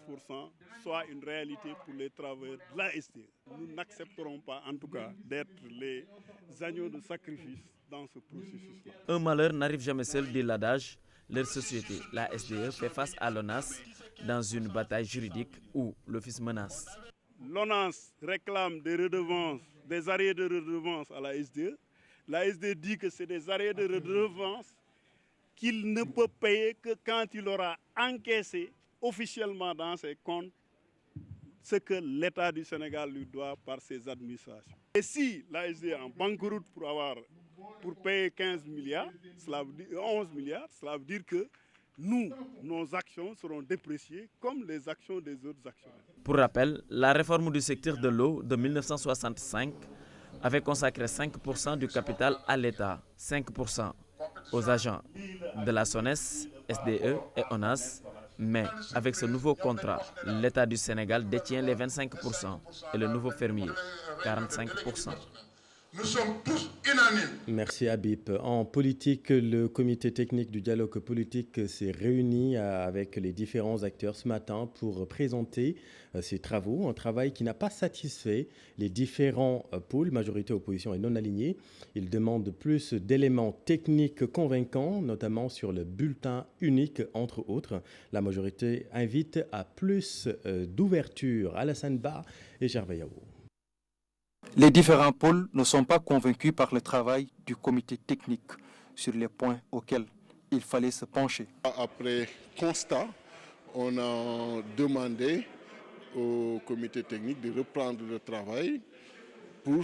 soit une réalité pour les travailleurs de la SDE. Nous n'accepterons pas, en tout cas, d'être les agneaux de sacrifice dans ce processus-là. Un malheur n'arrive jamais seul, dit l'adage. Leur société, la SDE, fait face à l'ONAS dans une bataille juridique où l'office menace. L'ONAS réclame des redevances, des arrêts de redevances à la SDE. La SDE dit que c'est des arrêts de redevances qu'il ne peut payer que quand il aura encaissé officiellement dans ses comptes ce que l'État du Sénégal lui doit par ses administrations. Et si la SDE est en banqueroute pour payer 15 milliards, 11 milliards, cela veut dire que nos actions seront dépréciées comme les actions des autres actionnaires. Pour rappel, la réforme du secteur de l'eau de 1965 avait consacré 5% du capital à l'État, 5% aux agents de la SONES, SDE et ONAS. Mais avec ce nouveau contrat, l'État du Sénégal détient les 25% et le nouveau fermier, 45%. Nous sommes tous unanimes. Merci Habib. En politique, le comité technique du dialogue politique s'est réuni avec les différents acteurs ce matin pour présenter ses travaux. Un travail qui n'a pas satisfait les différents pôles, majorité, opposition et non alignés. Il demande plus d'éléments techniques convaincants, notamment sur le bulletin unique, entre autres. La majorité invite à plus d'ouverture. Alassane Ba et Gervais Yao. Les différents pôles ne sont pas convaincus par le travail du comité technique sur les points auxquels il fallait se pencher. Après constat, on a demandé au comité technique de reprendre le travail pour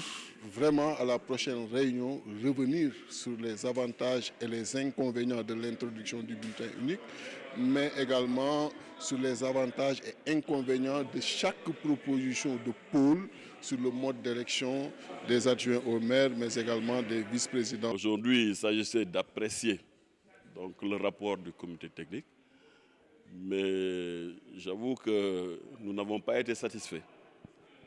vraiment à la prochaine réunion revenir sur les avantages et les inconvénients de l'introduction du bulletin unique, mais également sur les avantages et inconvénients de chaque proposition de pôle sur le mode d'élection des adjoints au maire, mais également des vice-présidents. Aujourd'hui, il s'agissait d'apprécier donc le rapport du comité technique, mais j'avoue que nous n'avons pas été satisfaits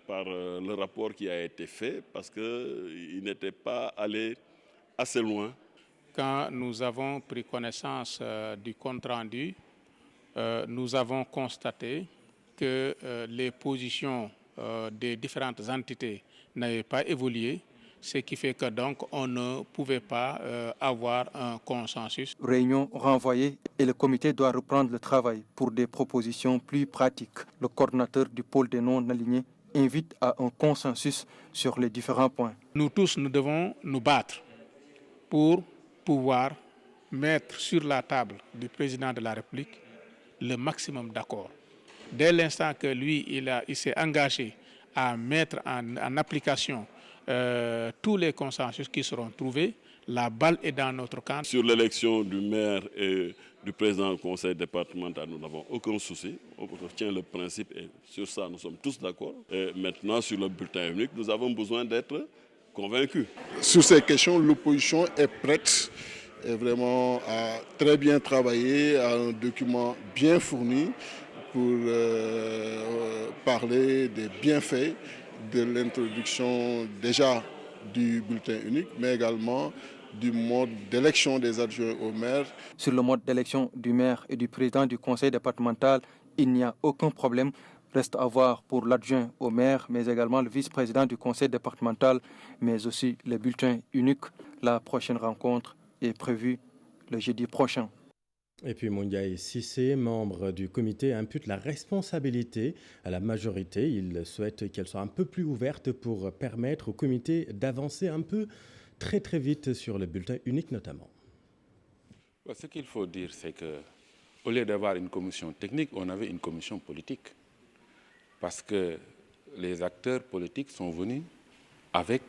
par le rapport qui a été fait parce qu'il n'était pas allé assez loin. Quand nous avons pris connaissance du compte-rendu, nous avons constaté que les positions des différentes entités n'avaient pas évolué, ce qui fait que donc on ne pouvait pas avoir un consensus. Réunion renvoyée et le comité doit reprendre le travail pour des propositions plus pratiques. Le coordinateur du pôle des non-alignés invite à un consensus sur les différents points. Nous tous, nous devons nous battre pour pouvoir mettre sur la table du président de la République le maximum d'accords. Dès l'instant que lui, il s'est engagé à mettre en application tous les consensus qui seront trouvés, la balle est dans notre camp. Sur l'élection du maire et du président du conseil départemental, nous n'avons aucun souci. On retient le principe et sur ça, nous sommes tous d'accord. Et maintenant, sur le bulletin unique, nous avons besoin d'être convaincus. Sur ces questions, l'opposition est prête et vraiment à très bien travailler, à un document bien fourni pour parler des bienfaits de l'introduction déjà du bulletin unique, mais également du mode d'élection des adjoints au maire. Sur le mode d'élection du maire et du président du conseil départemental, il n'y a aucun problème. Reste à voir pour l'adjoint au maire, mais également le vice-président du conseil départemental, mais aussi le bulletin unique. La prochaine rencontre est prévue le jeudi prochain. Et puis Moundiaye Cissé, membre du comité, impute la responsabilité à la majorité. Il souhaite qu'elle soit un peu plus ouverte pour permettre au comité d'avancer un peu très vite sur le bulletin unique notamment. Ce qu'il faut dire, c'est qu'au lieu d'avoir une commission technique, on avait une commission politique. Parce que les acteurs politiques sont venus avec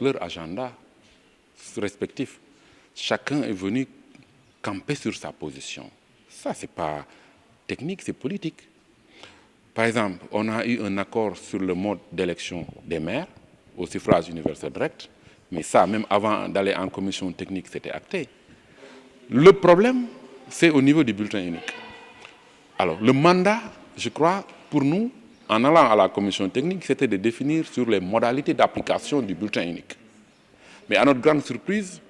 leur agenda respectif. Chacun est venu camper sur sa position. Ça, ce n'est pas technique, c'est politique. Par exemple, on a eu un accord sur le mode d'élection des maires au suffrage universel direct, mais ça, même avant d'aller en commission technique, c'était acté. Le problème, c'est au niveau du bulletin unique. Alors, le mandat, je crois, pour nous, en allant à la commission technique, c'était de définir sur les modalités d'application du bulletin unique. Mais à notre grande surprise,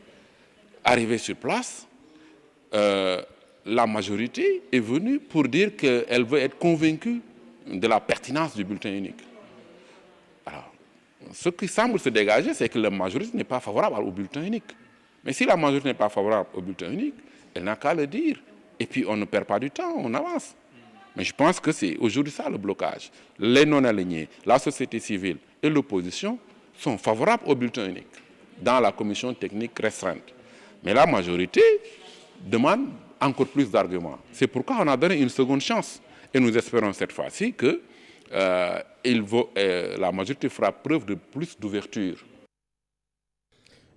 arrivé sur place, la majorité est venue pour dire qu'elle veut être convaincue de la pertinence du bulletin unique. Alors, ce qui semble se dégager, c'est que la majorité n'est pas favorable au bulletin unique. Mais si la majorité n'est pas favorable au bulletin unique, elle n'a qu'à le dire. Et puis on ne perd pas du temps, on avance. Mais je pense que c'est aujourd'hui ça le blocage. Les non-alignés, la société civile et l'opposition sont favorables au bulletin unique dans la commission technique restreinte. Mais la majorité demande encore plus d'arguments. C'est pourquoi on a donné une seconde chance. Et nous espérons cette fois-ci que la majorité fera preuve de plus d'ouverture.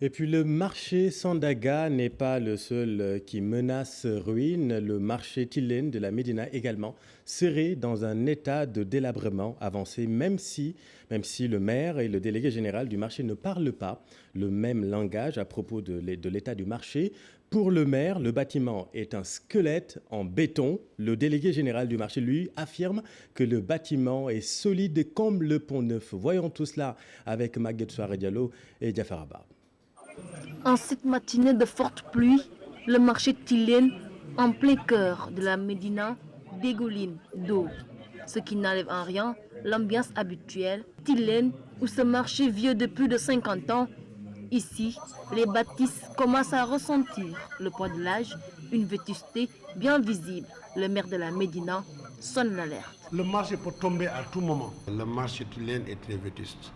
Et puis le marché Sandaga n'est pas le seul qui menace ruine. Le marché Tilène de la Médina également serait dans un état de délabrement avancé, même si le maire et le délégué général du marché ne parlent pas le même langage à propos de l'état du marché. Pour le maire, le bâtiment est un squelette en béton. Le délégué général du marché, lui, affirme que le bâtiment est solide comme le Pont Neuf. Voyons tout cela avec Maguette Souare Diallo et Diafar Abba. En cette matinée de forte pluie, le marché Tilène, en plein cœur de la Médina, dégouline d'eau. Ce qui n'enlève en rien l'ambiance habituelle. Tilène, où ce marché vieux de plus de 50 ans, ici, les bâtisses commencent à ressentir le poids de l'âge, une vétusté bien visible. Le maire de la Médina sonne l'alerte. Le marché peut tomber à tout moment. Le marché Tilène est très vétuste.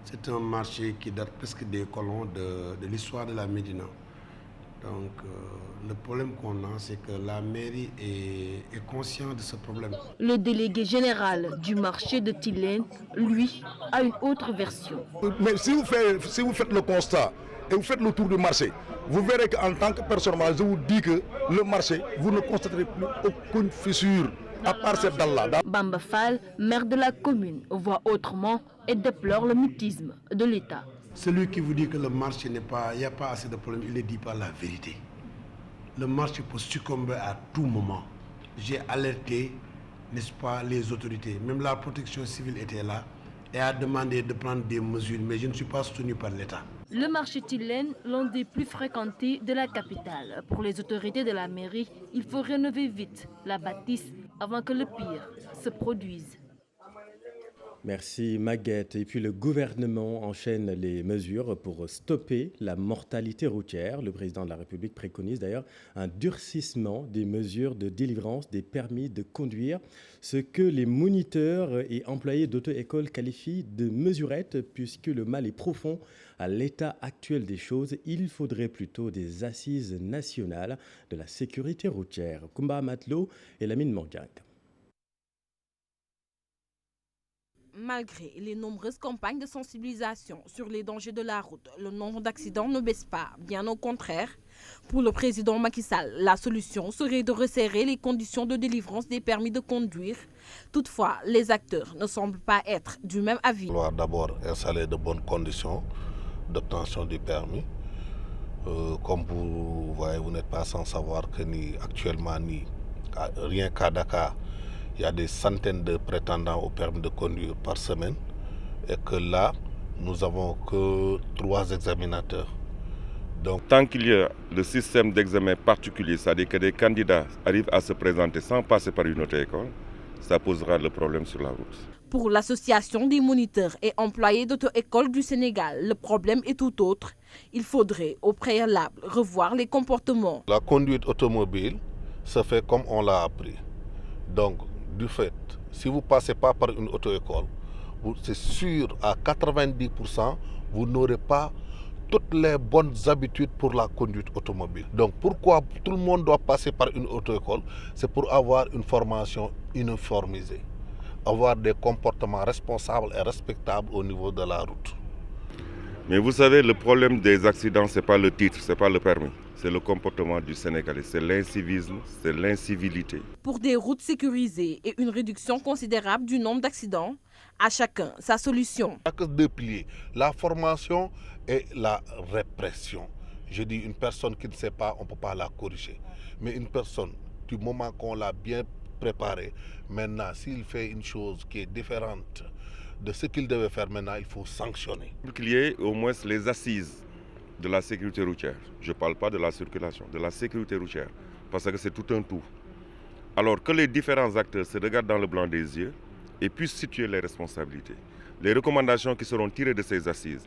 C'est un marché qui date presque des colons de l'histoire de la Médina. Donc le problème qu'on a, c'est que la mairie est consciente de ce problème. Le délégué général du marché de Tilène, lui, a une autre version. Mais si vous faites le constat et vous faites le tour du marché, vous verrez qu'en tant que personne, je vous dis que le marché, vous ne constaterez plus aucune fissure, à part cette dalle-là. Bamba Fall, maire de la commune, voit autrement et déplore le mutisme de l'État. Celui qui vous dit que le marché il n'y a pas assez de problème, il ne dit pas la vérité. Le marché peut succomber à tout moment. J'ai alerté, n'est-ce pas, les autorités. Même la protection civile était là. et a demandé de prendre des mesures, mais je ne suis pas soutenu par l'État. Le marché Tilène, l'un des plus fréquentés de la capitale. Pour les autorités de la mairie, il faut rénover vite la bâtisse avant que le pire se produise. Merci Maguette. Et puis le gouvernement enchaîne les mesures pour stopper la mortalité routière. Le président de la République préconise d'ailleurs un durcissement des mesures de délivrance des permis de conduire, ce que les moniteurs et employés d'auto-école qualifient de mesurette, puisque le mal est profond à l'état actuel des choses. Il faudrait plutôt des assises nationales de la sécurité routière. Koumba Matlo et Lamine Mordiak. Malgré les nombreuses campagnes de sensibilisation sur les dangers de la route, le nombre d'accidents ne baisse pas, bien au contraire. Pour le président Macky Sall, la solution serait de resserrer les conditions de délivrance des permis de conduire. Toutefois, les acteurs ne semblent pas être du même avis. Il va d'abord installer de bonnes conditions d'obtention du permis. Comme vous voyez, vous n'êtes pas sans savoir que actuellement, rien qu'à Dakar, il y a des centaines de prétendants au permis de conduire par semaine et que là, nous n'avons que 3 examinateurs. Donc, tant qu'il y a le système d'examen particulier, c'est-à-dire que des candidats arrivent à se présenter sans passer par une autre école, ça posera le problème sur la route. Pour l'association des moniteurs et employés d'auto-école du Sénégal, le problème est tout autre. Il faudrait au préalable revoir les comportements. La conduite automobile se fait comme on l'a appris. Donc, du fait, si vous ne passez pas par une auto-école, c'est sûr à 90%, vous n'aurez pas toutes les bonnes habitudes pour la conduite automobile. Donc pourquoi tout le monde doit passer par une auto-école? C'est pour avoir une formation uniformisée, avoir des comportements responsables et respectables au niveau de la route. Mais vous savez, le problème des accidents, ce n'est pas le titre, ce n'est pas le permis. C'est le comportement du Sénégalais, c'est l'incivisme, c'est l'incivilité. Pour des routes sécurisées et une réduction considérable du nombre d'accidents, à chacun sa solution. Il n'y a que 2 piliers, la formation et la répression. Je dis une personne qui ne sait pas, on ne peut pas la corriger. Mais une personne, du moment qu'on l'a bien préparée, maintenant, s'il fait une chose qui est différente de ce qu'il devait faire maintenant, il faut sanctionner. Il faut qu'il y ait au moins les assises de la sécurité routière. Je ne parle pas de la circulation, de la sécurité routière, parce que c'est tout un tout. Alors que les différents acteurs se regardent dans le blanc des yeux et puissent situer les responsabilités. Les recommandations qui seront tirées de ces assises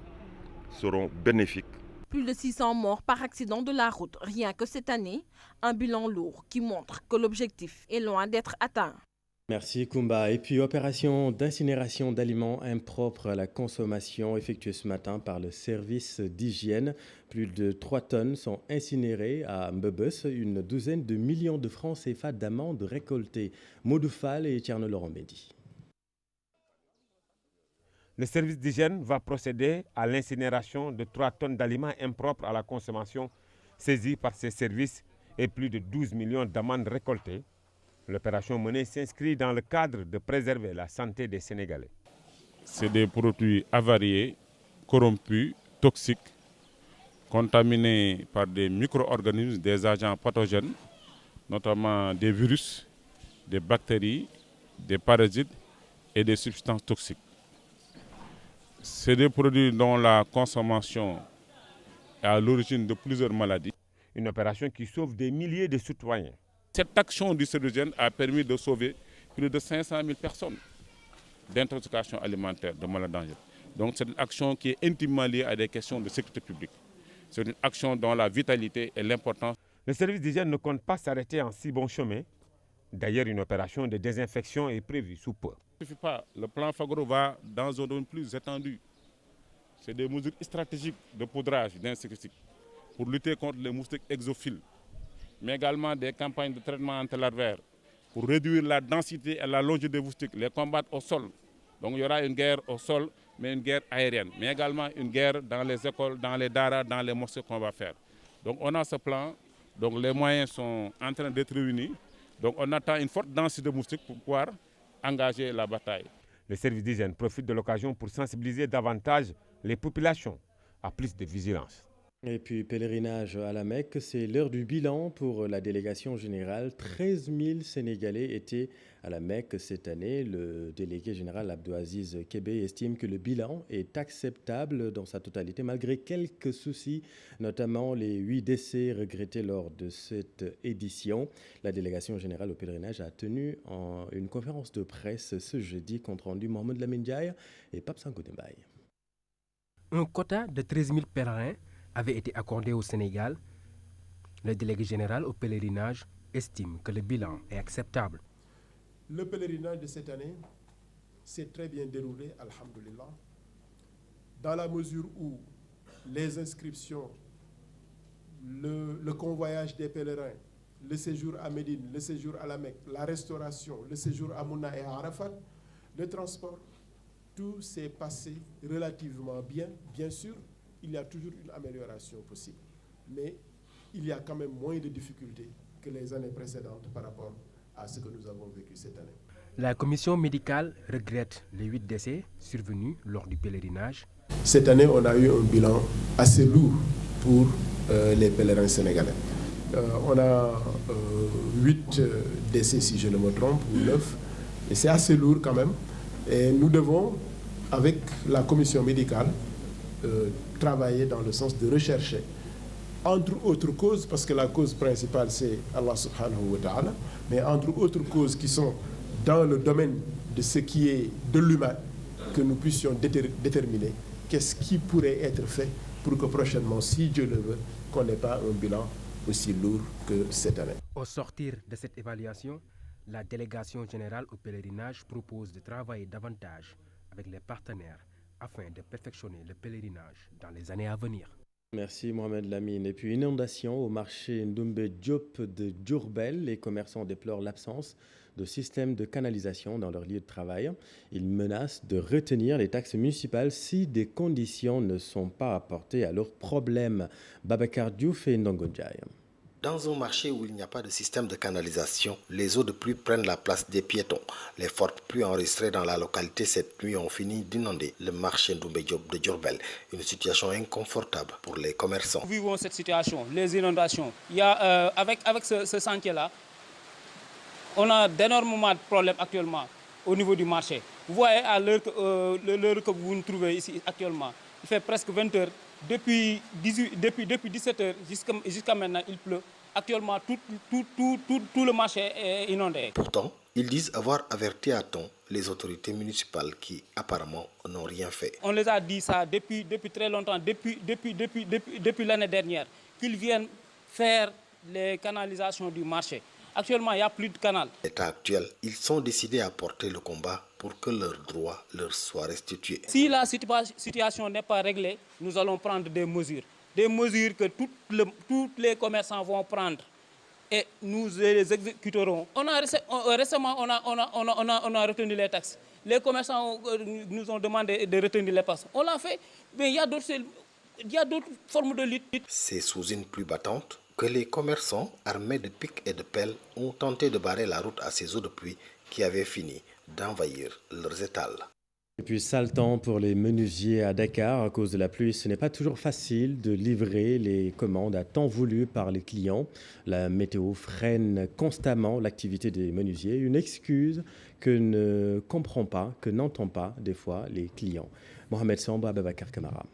seront bénéfiques. Plus de 600 morts par accident de la route, rien que cette année, un bilan lourd qui montre que l'objectif est loin d'être atteint. Merci Koumba. Et puis opération d'incinération d'aliments impropres à la consommation effectuée ce matin par le service d'hygiène. Plus de 3 tonnes sont incinérées à Mbebes, une douzaine de millions de francs CFA d'amendes récoltées. Modou Fall et Thierno Laurent Mendy. Le service d'hygiène va procéder à l'incinération de 3 tonnes d'aliments impropres à la consommation saisis par ces services et plus de 12 millions d'amendes récoltées. L'opération menée s'inscrit dans le cadre de préserver la santé des Sénégalais. C'est des produits avariés, corrompus, toxiques, contaminés par des micro-organismes, des agents pathogènes, notamment des virus, des bactéries, des parasites et des substances toxiques. C'est des produits dont la consommation est à l'origine de plusieurs maladies. Une opération qui sauve des milliers de citoyens. Cette action du service d'hygiène a permis de sauver plus de 500 000 personnes d'intoxication alimentaire, de maladies dangereuses. Donc c'est une action qui est intimement liée à des questions de sécurité publique. C'est une action dont la vitalité et l'importance. Le service d'hygiène ne compte pas s'arrêter en si bon chemin. D'ailleurs, une opération de désinfection est prévue sous peu. Il ne suffit pas. Le plan Fagoro va dans un domaine plus étendu. C'est des mesures stratégiques de poudrage, d'insecticides pour lutter contre les moustiques exophiles, mais également des campagnes de traitement antilarvaire pour réduire la densité et la longévité des moustiques, les combattre au sol. Donc il y aura une guerre au sol, mais une guerre aérienne, mais également une guerre dans les écoles, dans les daras, dans les mosquées qu'on va faire. Donc on a ce plan, donc les moyens sont en train d'être réunis. Donc on attend une forte densité de moustiques pour pouvoir engager la bataille. Le service d'hygiène profite de l'occasion pour sensibiliser davantage les populations à plus de vigilance. Et puis pèlerinage à la Mecque, c'est l'heure du bilan pour la délégation générale. 13 000 Sénégalais étaient à la Mecque cette année. Le délégué général Abdouaziz Kébé estime que le bilan est acceptable dans sa totalité, malgré quelques soucis, notamment les 8 décès regrettés lors de cette édition. La délégation générale au pèlerinage a tenu une conférence de presse ce jeudi, compte rendu Mohamed Lamine Diaye et Pape Sango Dembaye. Un quota de 13 000 pèlerins avait été accordé au Sénégal. Le délégué général au pèlerinage estime que le bilan est acceptable. Le pèlerinage de cette année s'est très bien déroulé, alhamdoulilah, dans la mesure où les inscriptions, le convoyage des pèlerins, le séjour à Médine, le séjour à la Mecque, la restauration, le séjour à Mouna et à Arafat, le transport, tout s'est passé relativement bien. Bien sûr, il y a toujours une amélioration possible, mais il y a quand même moins de difficultés que les années précédentes par rapport à ce que nous avons vécu cette année. La commission médicale regrette les 8 décès survenus lors du pèlerinage. Cette année, on a eu un bilan assez lourd pour les pèlerins sénégalais. On a 8 décès, si je ne me trompe, ou 9, et c'est assez lourd quand même. Et nous devons, avec la commission médicale, travailler dans le sens de rechercher, entre autres causes, parce que la cause principale c'est Allah subhanahu wa ta'ala, mais entre autres causes qui sont dans le domaine de ce qui est de l'humain, que nous puissions déterminer qu'est-ce qui pourrait être fait pour que prochainement, si Dieu le veut, qu'on n'ait pas un bilan aussi lourd que cette année. Au sortir de cette évaluation, la délégation générale au pèlerinage propose de travailler davantage avec les partenaires afin de perfectionner le pèlerinage dans les années à venir. Merci Mohamed Lamine. Et puis inondation au marché Ndoumbe Diop de Diourbel. Les commerçants déplorent l'absence de système de canalisation dans leur lieu de travail. Ils menacent de retenir les taxes municipales si des conditions ne sont pas apportées à leurs problèmes. Babacar Diouf et Ndongo Ndiaye. Dans un marché où il n'y a pas de système de canalisation, les eaux de pluie prennent la place des piétons. Les fortes pluies enregistrées dans la localité cette nuit ont fini d'inonder le marché Ndoumbe Diop de Diourbel. Une situation inconfortable pour les commerçants. Nous vivons cette situation, les inondations. Il y a, avec ce sentier-là, on a d'énormément de problèmes actuellement au niveau du marché. Vous voyez à l'heure que vous nous trouvez ici actuellement, il fait presque 20 heures. Depuis 17 heures jusqu'à maintenant, il pleut. Actuellement, tout le marché est inondé. Pourtant, ils disent avoir averti à temps les autorités municipales qui apparemment n'ont rien fait. On les a dit ça depuis très longtemps, depuis l'année dernière, qu'ils viennent faire les canalisations du marché. Actuellement, il n'y a plus de canal. À l'état actuel, ils sont décidés à porter le combat pour que leurs droits leur soient restitués. Si la situation n'est pas réglée, nous allons prendre des mesures que tous les commerçants vont prendre et nous les exécuterons. Récemment, on a retenu les taxes. Les commerçants nous ont demandé de retenir les taxes. On l'a fait, mais il y a d'autres formes de lutte. C'est sous une pluie battante que les commerçants armés de pics et de pelles ont tenté de barrer la route à ces eaux de pluie qui avaient fini d'envahir leurs étals. Et puis sale temps pour les menuisiers à Dakar à cause de la pluie. Ce n'est pas toujours facile de livrer les commandes à temps voulu par les clients. La météo freine constamment l'activité des menuisiers. Une excuse que ne comprend pas, que n'entend pas des fois les clients. Mohamed Samba, Babacar Camara.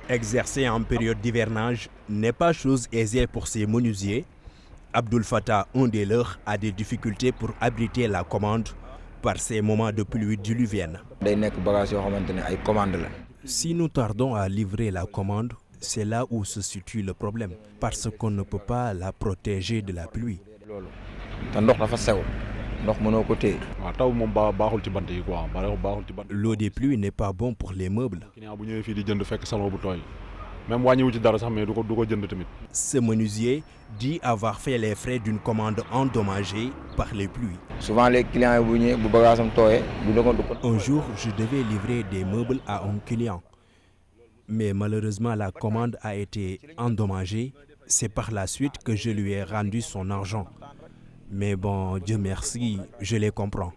Exercer en période d'hivernage n'est pas chose aisée pour ces menuisiers. Abdul Fattah, un des leurs, a des difficultés pour abriter la commande par ces moments de pluie diluvienne. Si nous tardons à livrer la commande, c'est là où se situe le problème, parce qu'on ne peut pas la protéger de la pluie. L'eau des pluies n'est pas bon pour les meubles. Ce menuisier dit avoir fait les frais d'une commande endommagée par les pluies. Souvent les clients, un jour, je devais livrer des meubles à un client. Mais malheureusement, la commande a été endommagée. C'est par la suite que je lui ai rendu son argent. Mais bon, Dieu merci, je les comprends.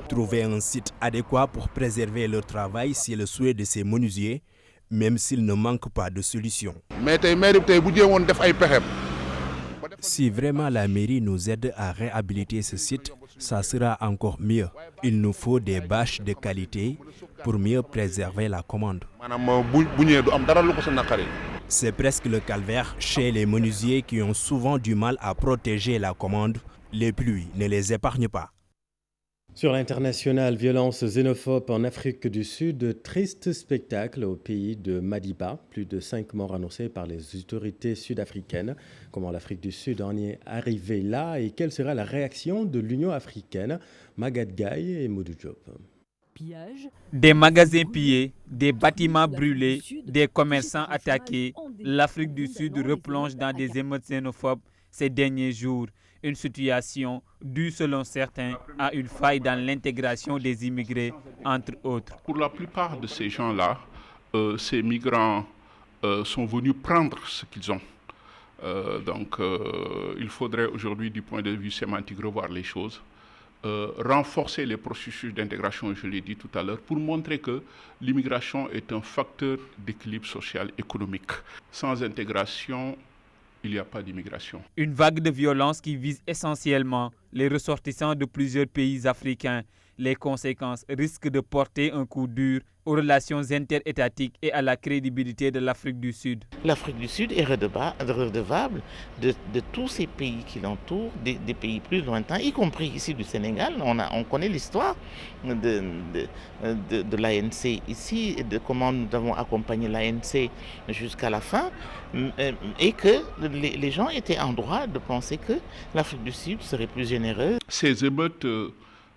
Trouver un site adéquat pour préserver leur travail, c'est le souhait de ces menuisiers, même s'il ne manque pas de solutions. Si vraiment la mairie nous aide à réhabiliter ce site, ça sera encore mieux. Il nous faut des bâches de qualité pour mieux préserver la commande. C'est presque le calvaire chez les menuisiers qui ont souvent du mal à protéger la commande. Les pluies ne les épargnent pas. Sur l'international, violence xénophobe en Afrique du Sud, triste spectacle au pays de Madiba. Plus de 5 morts annoncés par les autorités sud-africaines. Comment l'Afrique du Sud en est arrivée là et quelle sera la réaction de l'Union africaine? Magatte Gaye et Modou Diop. Des magasins pillés, des bâtiments brûlés, des commerçants attaqués. L'Afrique du Sud replonge dans des émeutes xénophobes ces derniers jours. Une situation due, selon certains, à une faille dans l'intégration des immigrés, entre autres. Pour la plupart de ces gens-là, ces migrants sont venus prendre ce qu'ils ont. Donc, il faudrait aujourd'hui, du point de vue sémantique, revoir les choses. Renforcer les processus d'intégration, je l'ai dit tout à l'heure, pour montrer que l'immigration est un facteur d'équilibre social et économique. Sans intégration, il n'y a pas d'immigration. Une vague de violence qui vise essentiellement les ressortissants de plusieurs pays africains. Les conséquences risquent de porter un coup dur aux relations interétatiques et à la crédibilité de l'Afrique du Sud. L'Afrique du Sud est redevable de tous ces pays qui l'entourent, des pays plus lointains, y compris ici du Sénégal. On connaît l'histoire de l'ANC ici, et de comment nous avons accompagné l'ANC jusqu'à la fin, et que les gens étaient en droit de penser que l'Afrique du Sud serait plus généreuse. Ces émeutes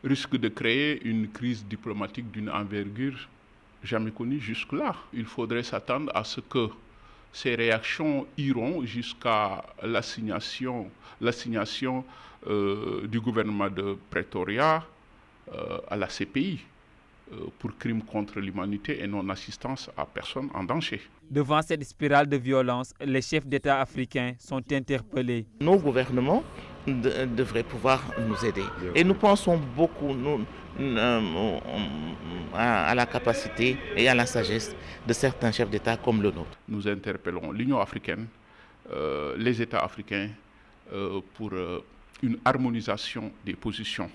risquent de créer une crise diplomatique d'une envergure jamais connue jusque-là. Il faudrait s'attendre à ce que ces réactions iront jusqu'à l'assignation du gouvernement de Pretoria à la CPI pour crimes contre l'humanité et non-assistance à personne en danger. Devant cette spirale de violence, les chefs d'État africains sont interpellés. Nos gouvernements devraient pouvoir nous aider. Et nous pensons beaucoup à la capacité et à la sagesse de certains chefs d'État comme le nôtre. Nous interpellons l'Union africaine, les États africains pour une harmonisation des positions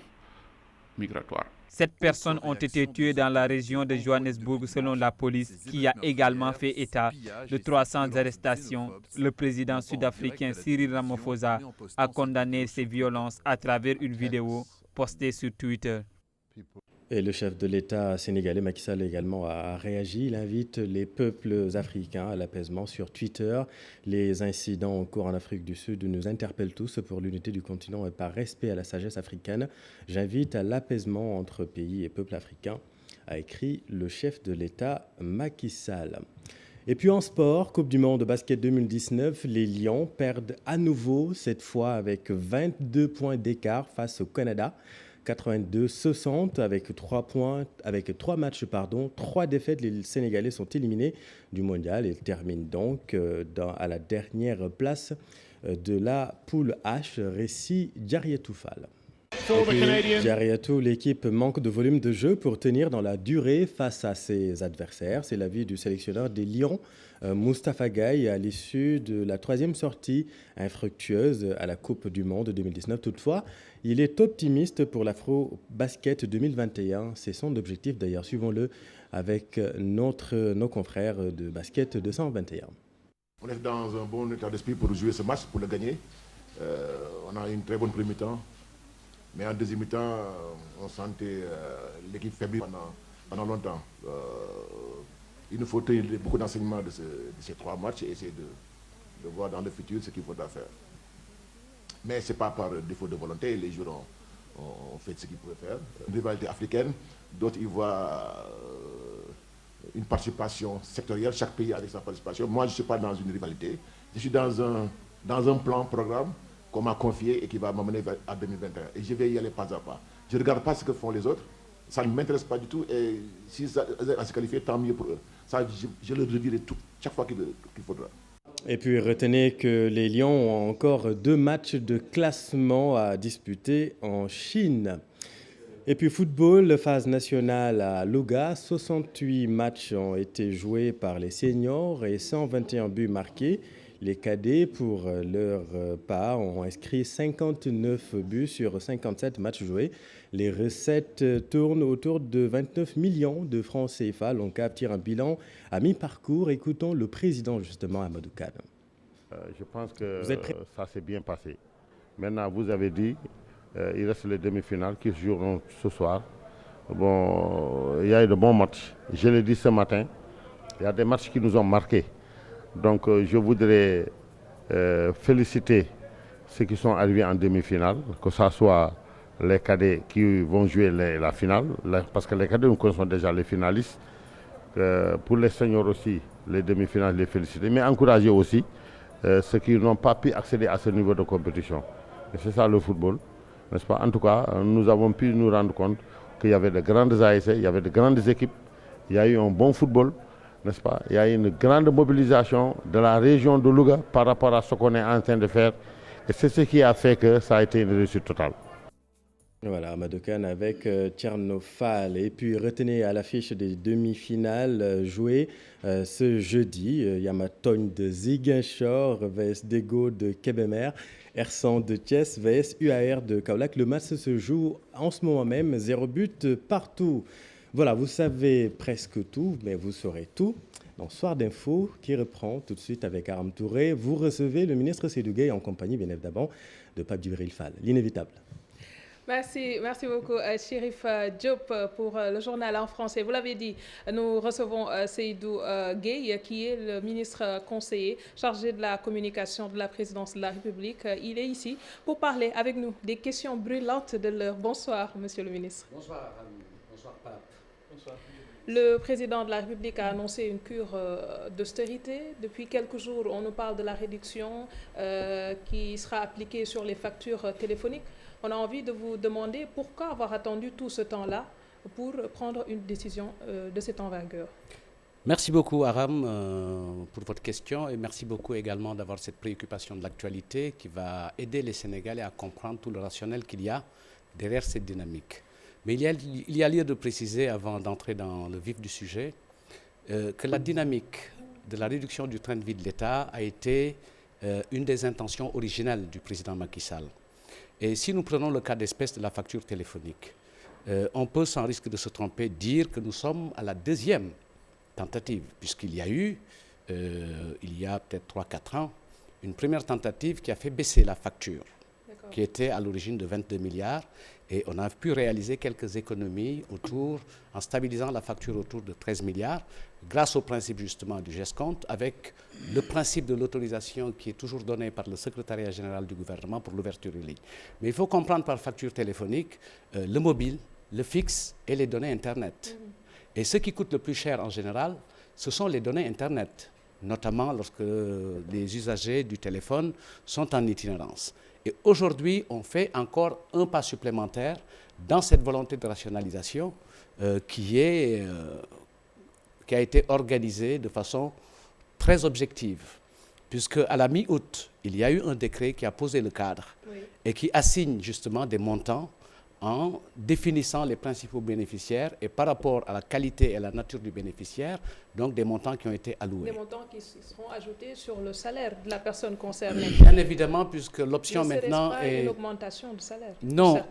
migratoires. 7 personnes ont été tuées dans la région de Johannesburg selon la police, qui a également fait état de 300 arrestations. Le président sud-africain Cyril Ramaphosa a condamné ces violences à travers une vidéo postée sur Twitter. Et le chef de l'État sénégalais Macky Sall également a réagi. Il invite les peuples africains à l'apaisement sur Twitter. Les incidents en cours en Afrique du Sud nous interpellent tous pour l'unité du continent et par respect à la sagesse africaine. J'invite à l'apaisement entre pays et peuples africains, a écrit le chef de l'État Macky Sall. Et puis en sport, Coupe du Monde de basket 2019, les Lions perdent à nouveau, cette fois avec 22 points d'écart face au Canada. 82-60 avec 3 matchs, 3 défaites. Les Sénégalais sont éliminés du mondial et terminent donc à la dernière place de la poule H. Récit Diarietou Fall. Diarietou, l'équipe manque de volume de jeu pour tenir dans la durée face à ses adversaires. C'est l'avis du sélectionneur des Lions, Moustapha Gaye, à l'issue de la 3e sortie infructueuse à la Coupe du Monde 2019. Toutefois, il est optimiste pour l'Afro-Basket 2021. C'est son objectif d'ailleurs. Suivons-le avec nos confrères de Basket 221. On est dans un bon état d'esprit pour jouer ce match, pour le gagner. On a une très bonne première mi-temps. Mais en deuxième mi-temps, on sentait l'équipe faible pendant longtemps. Il nous faut tenir beaucoup d'enseignements de ces 3 matchs et essayer de voir dans le futur ce qu'il faudra faire. Mais ce n'est pas par défaut de volonté, les joueurs ont fait ce qu'ils pouvaient faire. Une rivalité africaine, d'autres y voient une participation sectorielle, chaque pays avec sa participation. Moi, je ne suis pas dans une rivalité, je suis dans un programme qu'on m'a confié et qui va m'amener à 2021. Et je vais y aller pas à pas. Je ne regarde pas ce que font les autres, ça ne m'intéresse pas du tout et si ça se qualifie, tant mieux pour eux. Ça, je le redirai chaque fois qu'il faudra. Et puis retenez que les Lions ont encore 2 matchs de classement à disputer en Chine. Et puis football, phase nationale à Louga, 68 matchs ont été joués par les seniors et 121 buts marqués. Les cadets, pour leur part, ont inscrit 59 buts sur 57 matchs joués. Les recettes tournent autour de 29 millions de francs CFA. L'ONCAV tire un bilan à mi-parcours. Écoutons le président, justement, Amadou Kane. Je pense que ça s'est bien passé. Maintenant, vous avez dit, il reste les demi-finales qui se joueront ce soir. Bon, il y a eu de bons matchs. Je l'ai dit ce matin, il y a des matchs qui nous ont marqués. Donc je voudrais féliciter ceux qui sont arrivés en demi-finale, que ce soit les cadets qui vont jouer la finale, parce que les cadets, nous connaissons déjà les finalistes. Pour les seniors aussi, les demi-finales, les féliciter, mais encourager aussi ceux qui n'ont pas pu accéder à ce niveau de compétition. Et c'est ça le football, n'est-ce pas? En tout cas, nous avons pu nous rendre compte qu'il y avait de grandes ASC, il y avait de grandes équipes, il y a eu un bon football, n'est-ce pas? Il y a eu une grande mobilisation de la région de Louga par rapport à ce qu'on est en train de faire. Et c'est ce qui a fait que ça a été une réussite totale. Voilà, Amadou Kane avec Tcherno Fall. Et puis retenez à l'affiche des demi-finales jouées ce jeudi, Yamatogne de Ziguinchor vs Dego de Kébémer, Ersan de Thiès vs UAR de Kaolack. Le match se joue en ce moment même, 0 but partout. Voilà, vous savez presque tout, mais vous saurez tout dans Soir d'Info qui reprend tout de suite avec Aram Touré. Vous recevez le ministre Seydou Gueye en compagnie, bien évidemment, de Pape Djibril Fall. L'inévitable. Merci beaucoup Chérif Diop pour le journal en français. Vous l'avez dit, nous recevons Seydou Gueye qui est le ministre conseiller chargé de la communication de la présidence de la République. Il est ici pour parler avec nous des questions brûlantes de l'heure. Bonsoir Monsieur le ministre. Bonsoir bonsoir Pape. Bonsoir. Le président de la République a annoncé une cure d'austérité. Depuis quelques jours, on nous parle de la réduction qui sera appliquée sur les factures téléphoniques. On a envie de vous demander pourquoi avoir attendu tout ce temps-là pour prendre une décision de cette envergure. Merci beaucoup Aram pour votre question et merci beaucoup également d'avoir cette préoccupation de l'actualité qui va aider les Sénégalais à comprendre tout le rationnel qu'il y a derrière cette dynamique. Mais il y a lieu de préciser avant d'entrer dans le vif du sujet que la dynamique de la réduction du train de vie de l'État a été une des intentions originelles du président Macky Sall. Et si nous prenons le cas d'espèce de la facture téléphonique, on peut sans risque de se tromper dire que nous sommes à la 2e tentative, puisqu'il y a eu, il y a peut-être 3-4 ans, une première tentative qui a fait baisser la facture, qui était à l'origine de 22 milliards, et on a pu réaliser quelques économies en stabilisant la facture autour de 13 milliards, grâce au principe justement du GESCompte, avec le principe de l'autorisation qui est toujours donné par le secrétariat général du gouvernement pour l'ouverture des lignes. Mais il faut comprendre par facture téléphonique le mobile, le fixe et les données Internet. Et ce qui coûte le plus cher en général, ce sont les données Internet, notamment lorsque les usagers du téléphone sont en itinérance. Et aujourd'hui, on fait encore un pas supplémentaire dans cette volonté de rationalisation qui a été organisée de façon très objective, puisque à la mi-août, il y a eu un décret qui a posé le cadre et qui assigne justement des montants en définissant les principaux bénéficiaires et par rapport à la qualité et à la nature du bénéficiaire, donc des montants qui ont été alloués. Des montants qui seront ajoutés sur le salaire de la personne concernée. Bien évidemment, puisque l'option maintenant est... une augmentation du salaire. Non,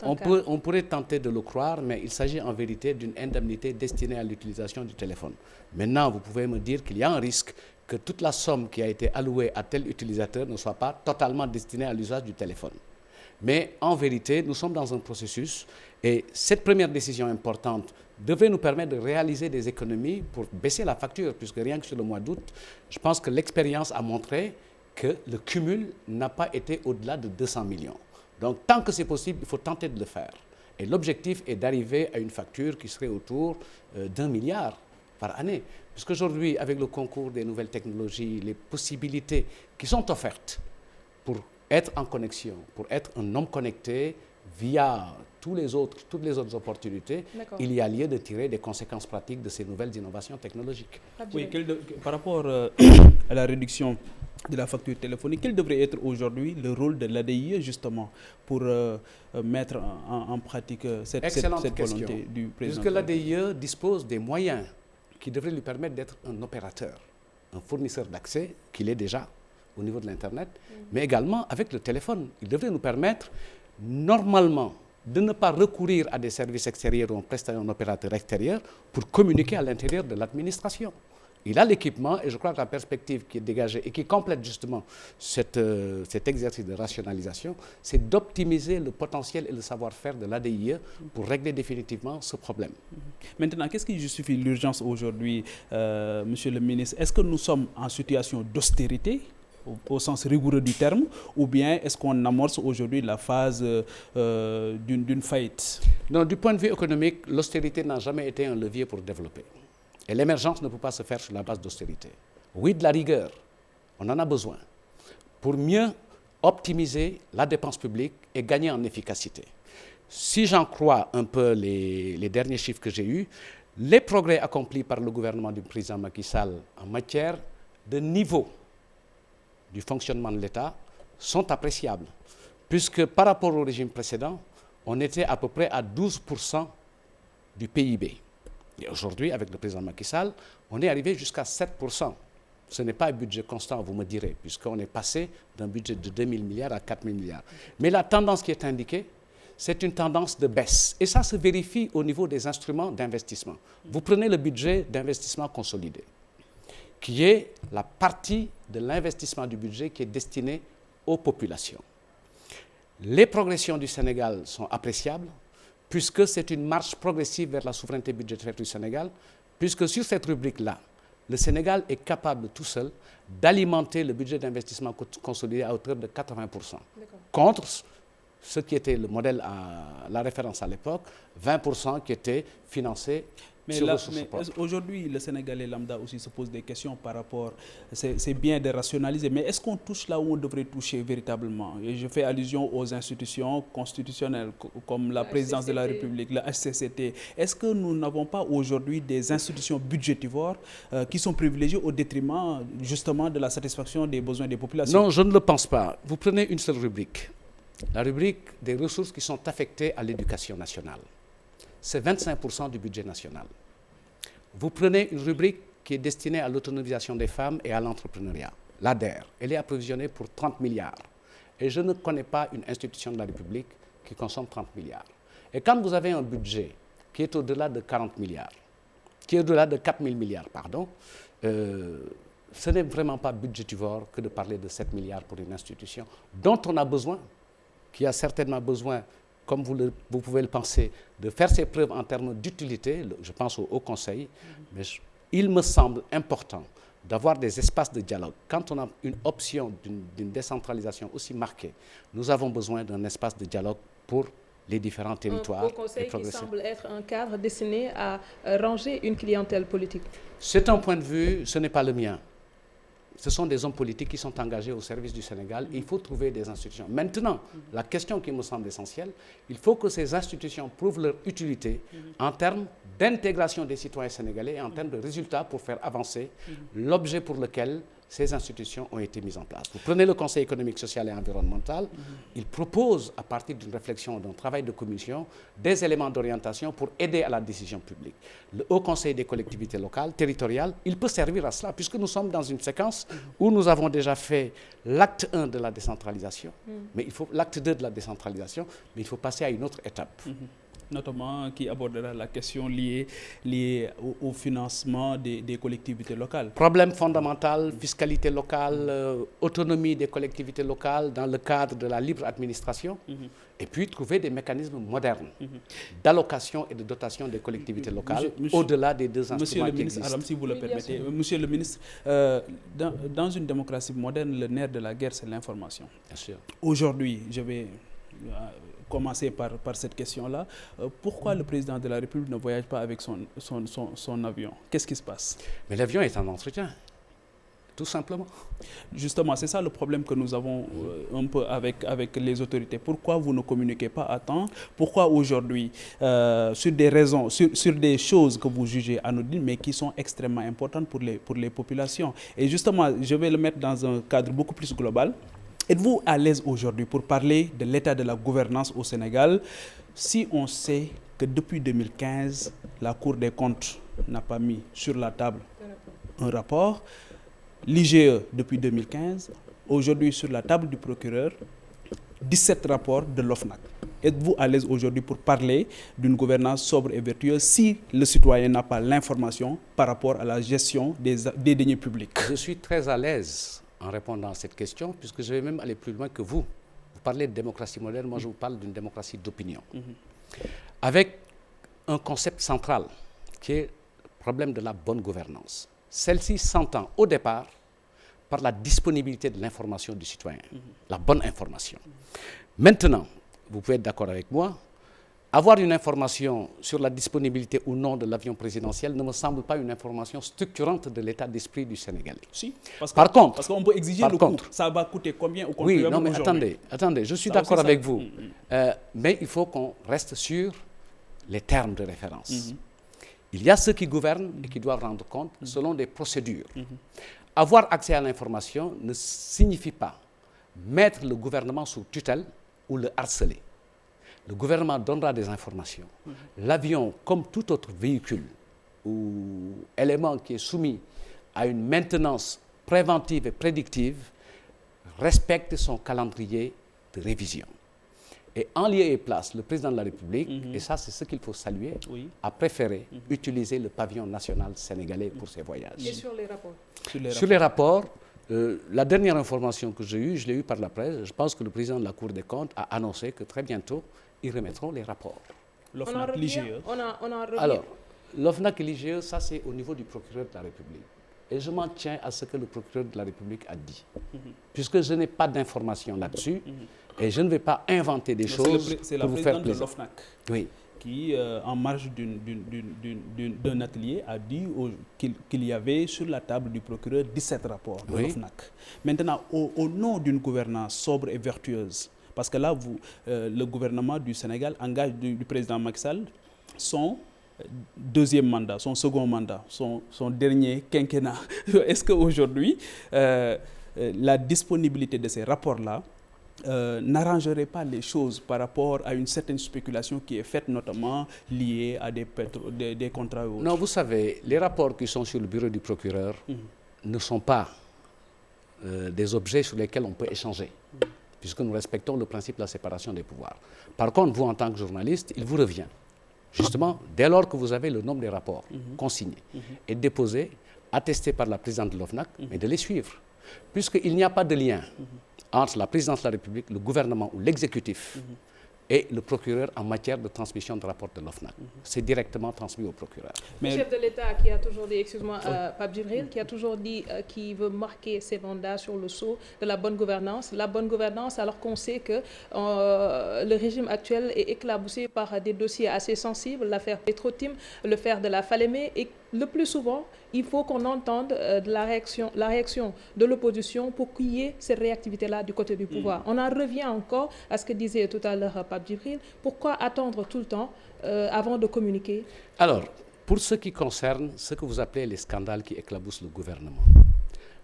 on pourrait tenter de le croire, mais il s'agit en vérité d'une indemnité destinée à l'utilisation du téléphone. Maintenant, vous pouvez me dire qu'il y a un risque que toute la somme qui a été allouée à tel utilisateur ne soit pas totalement destinée à l'usage du téléphone. Mais en vérité, nous sommes dans un processus et cette première décision importante devrait nous permettre de réaliser des économies pour baisser la facture, puisque rien que sur le mois d'août, je pense que l'expérience a montré que le cumul n'a pas été au-delà de 200 millions. Donc, tant que c'est possible, il faut tenter de le faire. Et l'objectif est d'arriver à une facture qui serait autour d'1 milliard par année. Puisqu'aujourd'hui, avec le concours des nouvelles technologies, les possibilités qui sont offertes pour être en connexion, pour être un homme connecté via toutes les autres opportunités, il y a lieu de tirer des conséquences pratiques de ces nouvelles innovations technologiques. Oui, par rapport à la réduction de la facture téléphonique. Quel devrait être aujourd'hui le rôle de l'ADIE justement pour mettre en pratique cette volonté du président? Puisque l'ADIE dispose des moyens qui devraient lui permettre d'être un opérateur, un fournisseur d'accès qu'il est déjà au niveau de l'Internet, mais également avec le téléphone. Il devrait nous permettre normalement de ne pas recourir à des services extérieurs ou en prestant un opérateur extérieur pour communiquer à l'intérieur de l'administration. Il a l'équipement et je crois que la perspective qui est dégagée et qui complète justement cet exercice de rationalisation, c'est d'optimiser le potentiel et le savoir-faire de l'ADIE pour régler définitivement ce problème. Maintenant, qu'est-ce qui justifie l'urgence aujourd'hui, Monsieur le ministre? Est-ce que nous sommes en situation d'austérité au sens rigoureux du terme, ou bien est-ce qu'on amorce aujourd'hui la phase d'une faillite? Non, du point de vue économique, l'austérité n'a jamais été un levier pour développer. Et l'émergence ne peut pas se faire sur la base d'austérité. Oui, de la rigueur, on en a besoin pour mieux optimiser la dépense publique et gagner en efficacité. Si j'en crois un peu les derniers chiffres que j'ai eus, les progrès accomplis par le gouvernement du président Macky Sall en matière de niveau du fonctionnement de l'État sont appréciables, puisque par rapport au régime précédent, on était à peu près à 12% du PIB. Et aujourd'hui, avec le président Macky Sall, on est arrivé jusqu'à 7%. Ce n'est pas un budget constant, vous me direz, puisqu'on est passé d'un budget de 2 000 milliards à 4 000 milliards. Mais la tendance qui est indiquée, c'est une tendance de baisse. Et ça se vérifie au niveau des instruments d'investissement. Vous prenez le budget d'investissement consolidé, qui est la partie de l'investissement du budget qui est destiné aux populations. Les progressions du Sénégal sont appréciables, puisque c'est une marche progressive vers la souveraineté budgétaire du Sénégal, puisque sur cette rubrique-là, le Sénégal est capable tout seul d'alimenter le budget d'investissement consolidé à hauteur de 80%, contre ce qui était le modèle à la référence à l'époque, 20% qui était financé. Mais aujourd'hui, le Sénégalais lambda aussi se pose des questions par rapport, c'est bien de rationaliser, mais est-ce qu'on touche là où on devrait toucher véritablement? Et je fais allusion aux institutions constitutionnelles comme la présidence de la République, la HCCT. Est-ce que nous n'avons pas aujourd'hui des institutions budgétivores qui sont privilégiées au détriment justement de la satisfaction des besoins des populations? Non, je ne le pense pas. Vous prenez une seule rubrique, la rubrique des ressources qui sont affectées à l'éducation nationale. C'est 25% du budget national. Vous prenez une rubrique qui est destinée à l'autonomisation des femmes et à l'entrepreneuriat, l'ADER. Elle est approvisionnée pour 30 milliards. Et je ne connais pas une institution de la République qui consomme 30 milliards. Et quand vous avez un budget qui est au-delà de 40 milliards, qui est au-delà de 4 000 milliards, pardon, ce n'est vraiment pas budgétivore que de parler de 7 milliards pour une institution dont on a besoin, qui a certainement besoin, comme vous pouvez le penser, de faire ses preuves en termes d'utilité, je pense au Haut Conseil, mais il me semble important d'avoir des espaces de dialogue. Quand on a une option d'une décentralisation aussi marquée, nous avons besoin d'un espace de dialogue pour les différents territoires. Un Haut Conseil qui semble être un cadre destiné à ranger une clientèle politique. C'est un point de vue, ce n'est pas le mien. Ce sont des hommes politiques qui sont engagés au service du Sénégal et il faut trouver des institutions. Maintenant, la question qui me semble essentielle, il faut que ces institutions prouvent leur utilité en termes d'intégration des citoyens sénégalais et en termes de résultats pour faire avancer l'objet pour lequel ces institutions ont été mises en place. Vous prenez le Conseil économique, social et environnemental, il propose, à partir d'une réflexion, d'un travail de commission, des éléments d'orientation pour aider à la décision publique. Le Haut Conseil des collectivités locales, territoriales, il peut servir à cela, puisque nous sommes dans une séquence où nous avons déjà fait l'acte 1 de la décentralisation, mais il faut l'acte 2 de la décentralisation, mais il faut passer à une autre étape. Notamment qui abordera la question liée au financement des collectivités locales. Problème fondamental, fiscalité locale, autonomie des collectivités locales dans le cadre de la libre administration, et puis trouver des mécanismes modernes d'allocation et de dotation des collectivités locales au-delà des deux instruments qui existent. Monsieur le ministre, si vous le permettez, Monsieur le ministre, dans une démocratie moderne, le nerf de la guerre, c'est l'information. Bien sûr. Aujourd'hui, je vais commencer par cette question-là. Pourquoi le président de la République ne voyage pas avec son avion? Qu'est-ce qui se passe? Mais l'avion est en entretien. Tout simplement. Justement, c'est ça le problème que nous avons un peu avec les autorités. Pourquoi vous ne communiquez pas à temps? Pourquoi aujourd'hui, sur des raisons, sur des choses que vous jugez anodines, mais qui sont extrêmement importantes pour les populations? Et justement, je vais le mettre dans un cadre beaucoup plus global. Êtes-vous à l'aise aujourd'hui pour parler de l'état de la gouvernance au Sénégal si on sait que depuis 2015, la Cour des comptes n'a pas mis sur la table un rapport, l'IGE depuis 2015, aujourd'hui sur la table du procureur, 17 rapports de l'OFNAC. Êtes-vous à l'aise aujourd'hui pour parler d'une gouvernance sobre et vertueuse si le citoyen n'a pas l'information par rapport à la gestion des deniers publics? Je suis très à l'aise en répondant à cette question, puisque je vais même aller plus loin que vous. Vous parlez de démocratie moderne, moi je vous parle d'une démocratie d'opinion. Avec un concept central qui est le problème de la bonne gouvernance. Celle-ci s'entend au départ par la disponibilité de l'information du citoyen, la bonne information. Maintenant, vous pouvez être d'accord avec moi, avoir une information sur la disponibilité ou non de l'avion présidentiel ne me semble pas une information structurante de l'état d'esprit du Sénégalais. Si, parce qu'on peut exiger le coût. Ça va coûter combien au contribuable? Oui, non mais attendez, je suis d'accord avec vous. Mais il faut qu'on reste sur les termes de référence. Il y a ceux qui gouvernent et qui doivent rendre compte selon des procédures. Avoir accès à l'information ne signifie pas mettre le gouvernement sous tutelle ou le harceler. Le gouvernement donnera des informations. L'avion, comme tout autre véhicule ou élément qui est soumis à une maintenance préventive et prédictive, respecte son calendrier de révision. Et en lieu et place, le président de la République, et ça c'est ce qu'il faut saluer, a préféré utiliser le pavillon national sénégalais pour ses voyages. Et sur les rapports? Sur les rapports, la dernière information que j'ai eue, je l'ai eue par la presse, je pense que le président de la Cour des comptes a annoncé que très bientôt, ils remettront les rapports. L'OFNAC, l'IGE. Alors, l'OFNAC et l'IGE, ça c'est au niveau du procureur de la République. Et je m'en tiens à ce que le procureur de la République a dit. Puisque je n'ai pas d'informations là-dessus, et je ne vais pas inventer des choses pour vous faire plaisir. C'est la présidente de l'OFNAC qui, en marge d'un atelier, a dit qu'il y avait sur la table du procureur 17 rapports de l'OFNAC. Maintenant, au nom d'une gouvernance sobre et vertueuse, parce que là, le gouvernement du Sénégal engage du président Macky Sall son deuxième mandat, son second mandat, son dernier quinquennat. Est-ce qu'aujourd'hui, la disponibilité de ces rapports-là n'arrangerait pas les choses par rapport à une certaine spéculation qui est faite, notamment liée à des contrats? Non, vous savez, les rapports qui sont sur le bureau du procureur ne sont pas des objets sur lesquels on peut échanger, puisque nous respectons le principe de la séparation des pouvoirs. Par contre, vous, en tant que journaliste, il vous revient, justement, dès lors que vous avez le nombre des rapports consignés et déposés, attestés par la présidente de l'OFNAC, mais de les suivre, puisqu'il n'y a pas de lien entre la présidence de la République, le gouvernement ou l'exécutif et le procureur en matière de transmission de rapport de l'OFNAC. C'est directement transmis au procureur. Le chef de l'État qui a toujours dit, excuse-moi, Pape Djibril, qui a toujours dit qu'il veut marquer ses mandats sur le sceau de la bonne gouvernance. La bonne gouvernance, alors qu'on sait que le régime actuel est éclaboussé par des dossiers assez sensibles, l'affaire Petro-Tim, l'affaire de la Falémé, et le plus souvent, il faut qu'on entende la réaction de l'opposition pour qu'il y ait cette réactivité-là du côté du pouvoir. On en revient encore à ce que disait tout à l'heure Pape Djibril. Pourquoi attendre tout le temps avant de communiquer? Alors, pour ce qui concerne ce que vous appelez les scandales qui éclaboussent le gouvernement,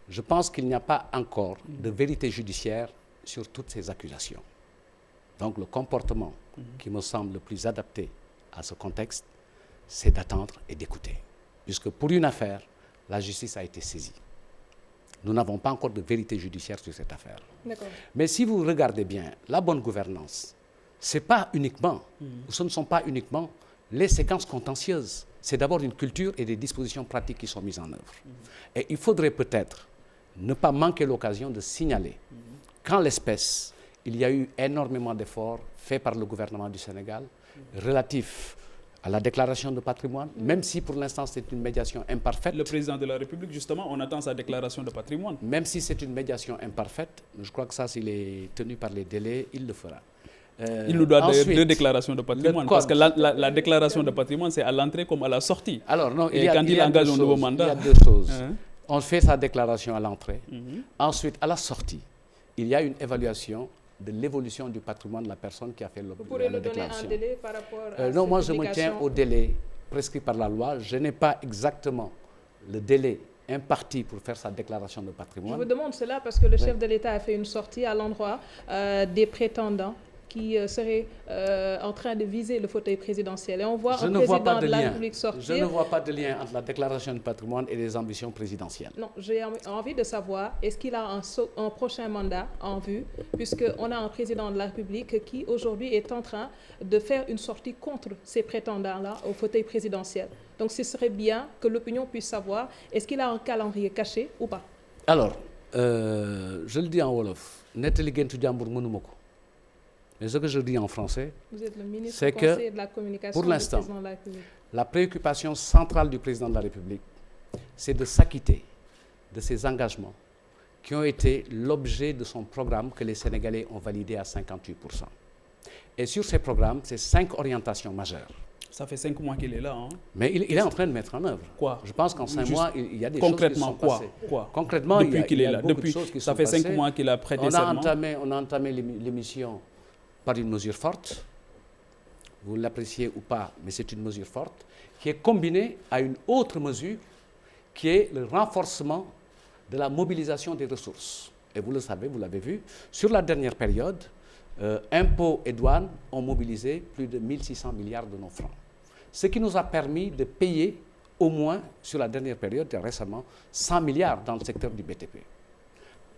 je pense qu'il n'y a pas encore de vérité judiciaire sur toutes ces accusations. Donc le comportement qui me semble le plus adapté à ce contexte, c'est d'attendre et d'écouter. Puisque pour une affaire, la justice a été saisie. Nous n'avons pas encore de vérité judiciaire sur cette affaire. Mais si vous regardez bien, la bonne gouvernance, ce ne sont pas uniquement les séquences contentieuses. C'est d'abord une culture et des dispositions pratiques qui sont mises en œuvre. Et il faudrait peut-être ne pas manquer l'occasion de signaler qu'en l'espèce, il y a eu énormément d'efforts faits par le gouvernement du Sénégal relatifs à la déclaration de patrimoine, même si pour l'instant c'est une médiation imparfaite. Le président de la République, justement, on attend sa déclaration de patrimoine. Même si c'est une médiation imparfaite, je crois que ça, s'il est tenu par les délais, il le fera. Il nous doit d'ailleurs 2 déclarations de patrimoine, parce que la déclaration de patrimoine, c'est à l'entrée comme à la sortie. Alors non, quand il engage un nouveau mandat. Il y a 2 choses. On fait sa déclaration à l'entrée. Ensuite, à la sortie, il y a une évaluation de l'évolution du patrimoine de la personne qui a fait la déclaration. Vous pourrez le donner un délai par rapport à non, cette moi je me publication? tiens au délai prescrit par la loi. Je n'ai pas exactement le délai imparti pour faire sa déclaration de patrimoine. Je vous demande cela parce que le chef de l'État a fait une sortie à l'endroit des prétendants qui seraient en train de viser le fauteuil présidentiel. Et on voit un président de la République sortir. Je ne vois pas de lien entre la déclaration de patrimoine et les ambitions présidentielles. Non, j'ai envie de savoir, est-ce qu'il a un prochain mandat en vue, puisqu'on a un président de la République qui aujourd'hui est en train de faire une sortie contre ces prétendants-là au fauteuil présidentiel. Donc ce serait bien que l'opinion puisse savoir, est-ce qu'il a un calendrier caché ou pas? Alors, je le dis en Wolof, nettali gentu jambour mënuma ko. Mais ce que je dis en français, c'est que, pour l'instant, la préoccupation centrale du président de la République, c'est de s'acquitter de ces engagements qui ont été l'objet de son programme que les Sénégalais ont validé à 58%. Et sur ces programmes, c'est 5 orientations majeures. Ça fait 5 mois qu'il est là. Hein. Mais il est en train de mettre en œuvre. Quoi? Je pense qu'en 5 mois, il y a des choses qui sont passées. Quoi? Concrètement, depuis qu'il est là, beaucoup de choses qui ça sont fait passées. 5 mois qu'il a prêté serment. On a entamé l'émission par une mesure forte, vous l'appréciez ou pas, mais c'est une mesure forte, qui est combinée à une autre mesure, qui est le renforcement de la mobilisation des ressources. Et vous le savez, vous l'avez vu, sur la dernière période, impôts et douanes ont mobilisé plus de 1600 milliards de nos francs. Ce qui nous a permis de payer au moins, sur la dernière période, récemment, 100 milliards dans le secteur du BTP.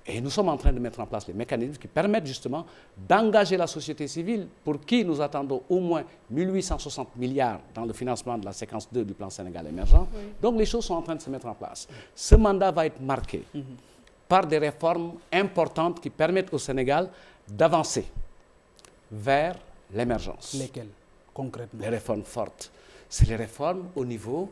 Et nous sommes en train de mettre en place les mécanismes qui permettent justement d'engager la société civile pour qui nous attendons au moins 1860 milliards dans le financement de la séquence 2 du plan Sénégal émergent. Oui. Donc les choses sont en train de se mettre en place. Ce mandat va être marqué par des réformes importantes qui permettent au Sénégal d'avancer vers l'émergence. Lesquelles, concrètement? Les réformes fortes. C'est les réformes au niveau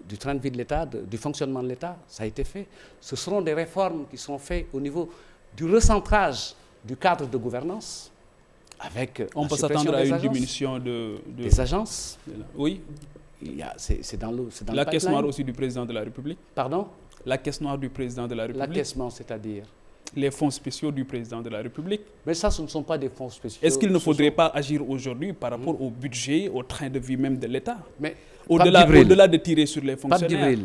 du train de vie de l'État, du fonctionnement de l'État, ça a été fait. Ce seront des réformes qui seront faites au niveau du recentrage du cadre de gouvernance, avec on peut s'attendre à une diminution des agences. Oui. C'est dans le la caisse noire aussi du président de la République. Pardon? La caisse noire du président de la République. La caisse noire, c'est-à-dire? Les fonds spéciaux du président de la République. Mais ça, ce ne sont pas des fonds spéciaux. Est-ce qu'il ne faudrait pas agir aujourd'hui par rapport au budget, au train de vie même de l'État? Mais au-delà de tirer sur les fonctionnaires.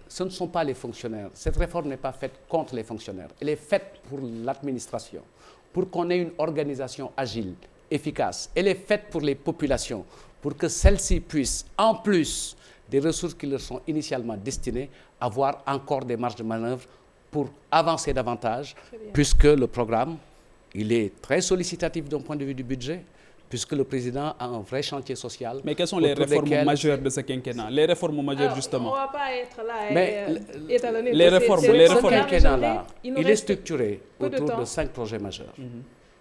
Ce ne sont pas les fonctionnaires. Cette réforme n'est pas faite contre les fonctionnaires. Elle est faite pour l'administration, pour qu'on ait une organisation agile, efficace. Elle est faite pour les populations, pour que celles-ci puissent, en plus des ressources qui leur sont initialement destinées, avoir encore des marges de manœuvre pour avancer davantage, puisque le programme, il est très sollicitatif d'un point de vue du budget, puisque le président a un vrai chantier social. Mais quelles sont les réformes majeures de ce quinquennat? Les réformes majeures, justement. On ne va pas être là et étalonner. Les réformes. Ce quinquennat-là, il est structuré autour de 5 projets majeurs.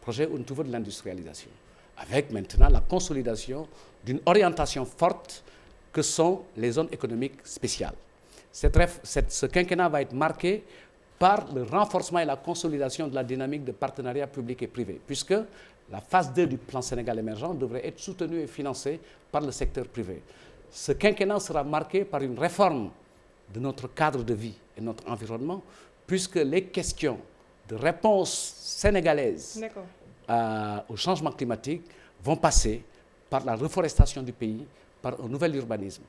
Projets au niveau de l'industrialisation, avec maintenant la consolidation d'une orientation forte que sont les zones économiques spéciales. Ce quinquennat va être marqué par le renforcement et la consolidation de la dynamique de partenariat public et privé, puisque la phase 2 du plan Sénégal émergent devrait être soutenue et financée par le secteur privé. Ce quinquennat sera marqué par une réforme de notre cadre de vie et notre environnement, puisque les questions de réponse sénégalaise au changement climatique vont passer par la reforestation du pays, par un nouvel urbanisme.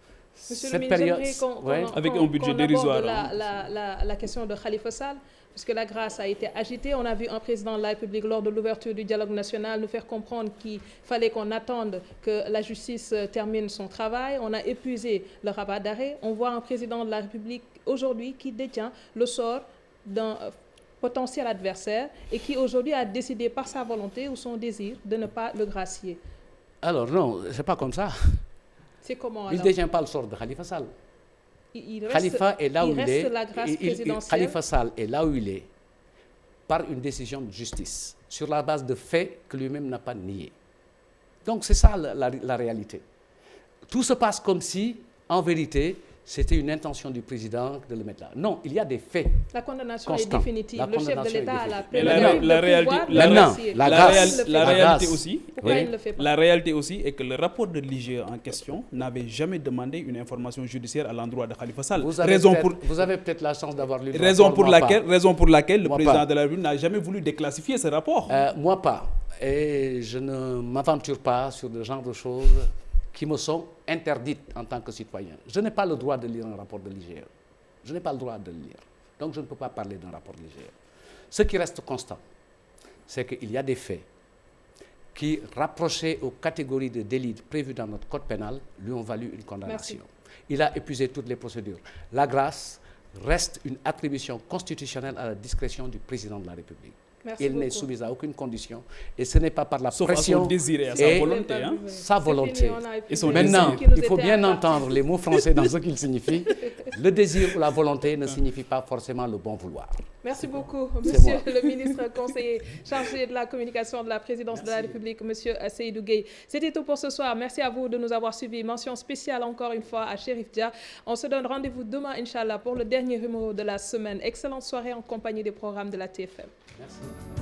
Monsieur le ministre, avec un budget dérisoire. La question de Khalifa Sall, puisque la grâce a été agitée. On a vu un président de la République, lors de l'ouverture du dialogue national, nous faire comprendre qu'il fallait qu'on attende que la justice termine son travail. On a épuisé le rabat d'arrêt. On voit un président de la République aujourd'hui qui détient le sort d'un potentiel adversaire et qui aujourd'hui a décidé par sa volonté ou son désir de ne pas le gracier. Alors non, c'est pas comme ça. C'est comment, il ne détient pas le sort de Khalifa Sall. Khalifa est là où il est. Khalifa Sall est là où il est par une décision de justice, sur la base de faits que lui-même n'a pas niés. Donc c'est ça la réalité. Tout se passe comme si, en vérité, c'était une intention du président de le mettre là. Non, il y a des faits. La condamnation constants. est définitive. Le chef de l'État a la réalité aussi. Pourquoi il ne le fait pas? La réalité aussi est que le rapport de l'IGE en question n'avait jamais demandé une information judiciaire à l'endroit de Khalifa Sall. Vous avez peut-être la chance d'avoir lu le raison rapport. Raison pour laquelle le président pas. de la République n'a jamais voulu déclassifier ce rapport. Moi pas. Et je ne m'aventure pas sur ce genre de choses qui me sont interdites en tant que citoyen. Je n'ai pas le droit de lire un rapport de l'IGE. Je n'ai pas le droit de le lire. Donc je ne peux pas parler d'un rapport de l'IGE. Ce qui reste constant, c'est qu'il y a des faits qui, rapprochés aux catégories de délits prévues dans notre code pénal, lui ont valu une condamnation. Merci. Il a épuisé toutes les procédures. La grâce reste une attribution constitutionnelle à la discrétion du président de la République. Il n'est soumis à aucune condition et ce n'est pas par la pression à son désir et à sa volonté. Sa volonté. Maintenant, il faut bien entendre les mots français dans ce qu'ils signifient. Le désir ou la volonté ne signifie pas forcément le bon vouloir. Merci beaucoup, monsieur le ministre conseiller chargé de la communication de la présidence de la République, monsieur Seydou Gueye. C'était tout pour ce soir. Merci à vous de nous avoir suivis. Mention spéciale encore une fois à Chérif Dia. On se donne rendez-vous demain, Inch'Allah, pour le dernier numéro de la semaine. Excellente soirée en compagnie des programmes de la TFM. Merci.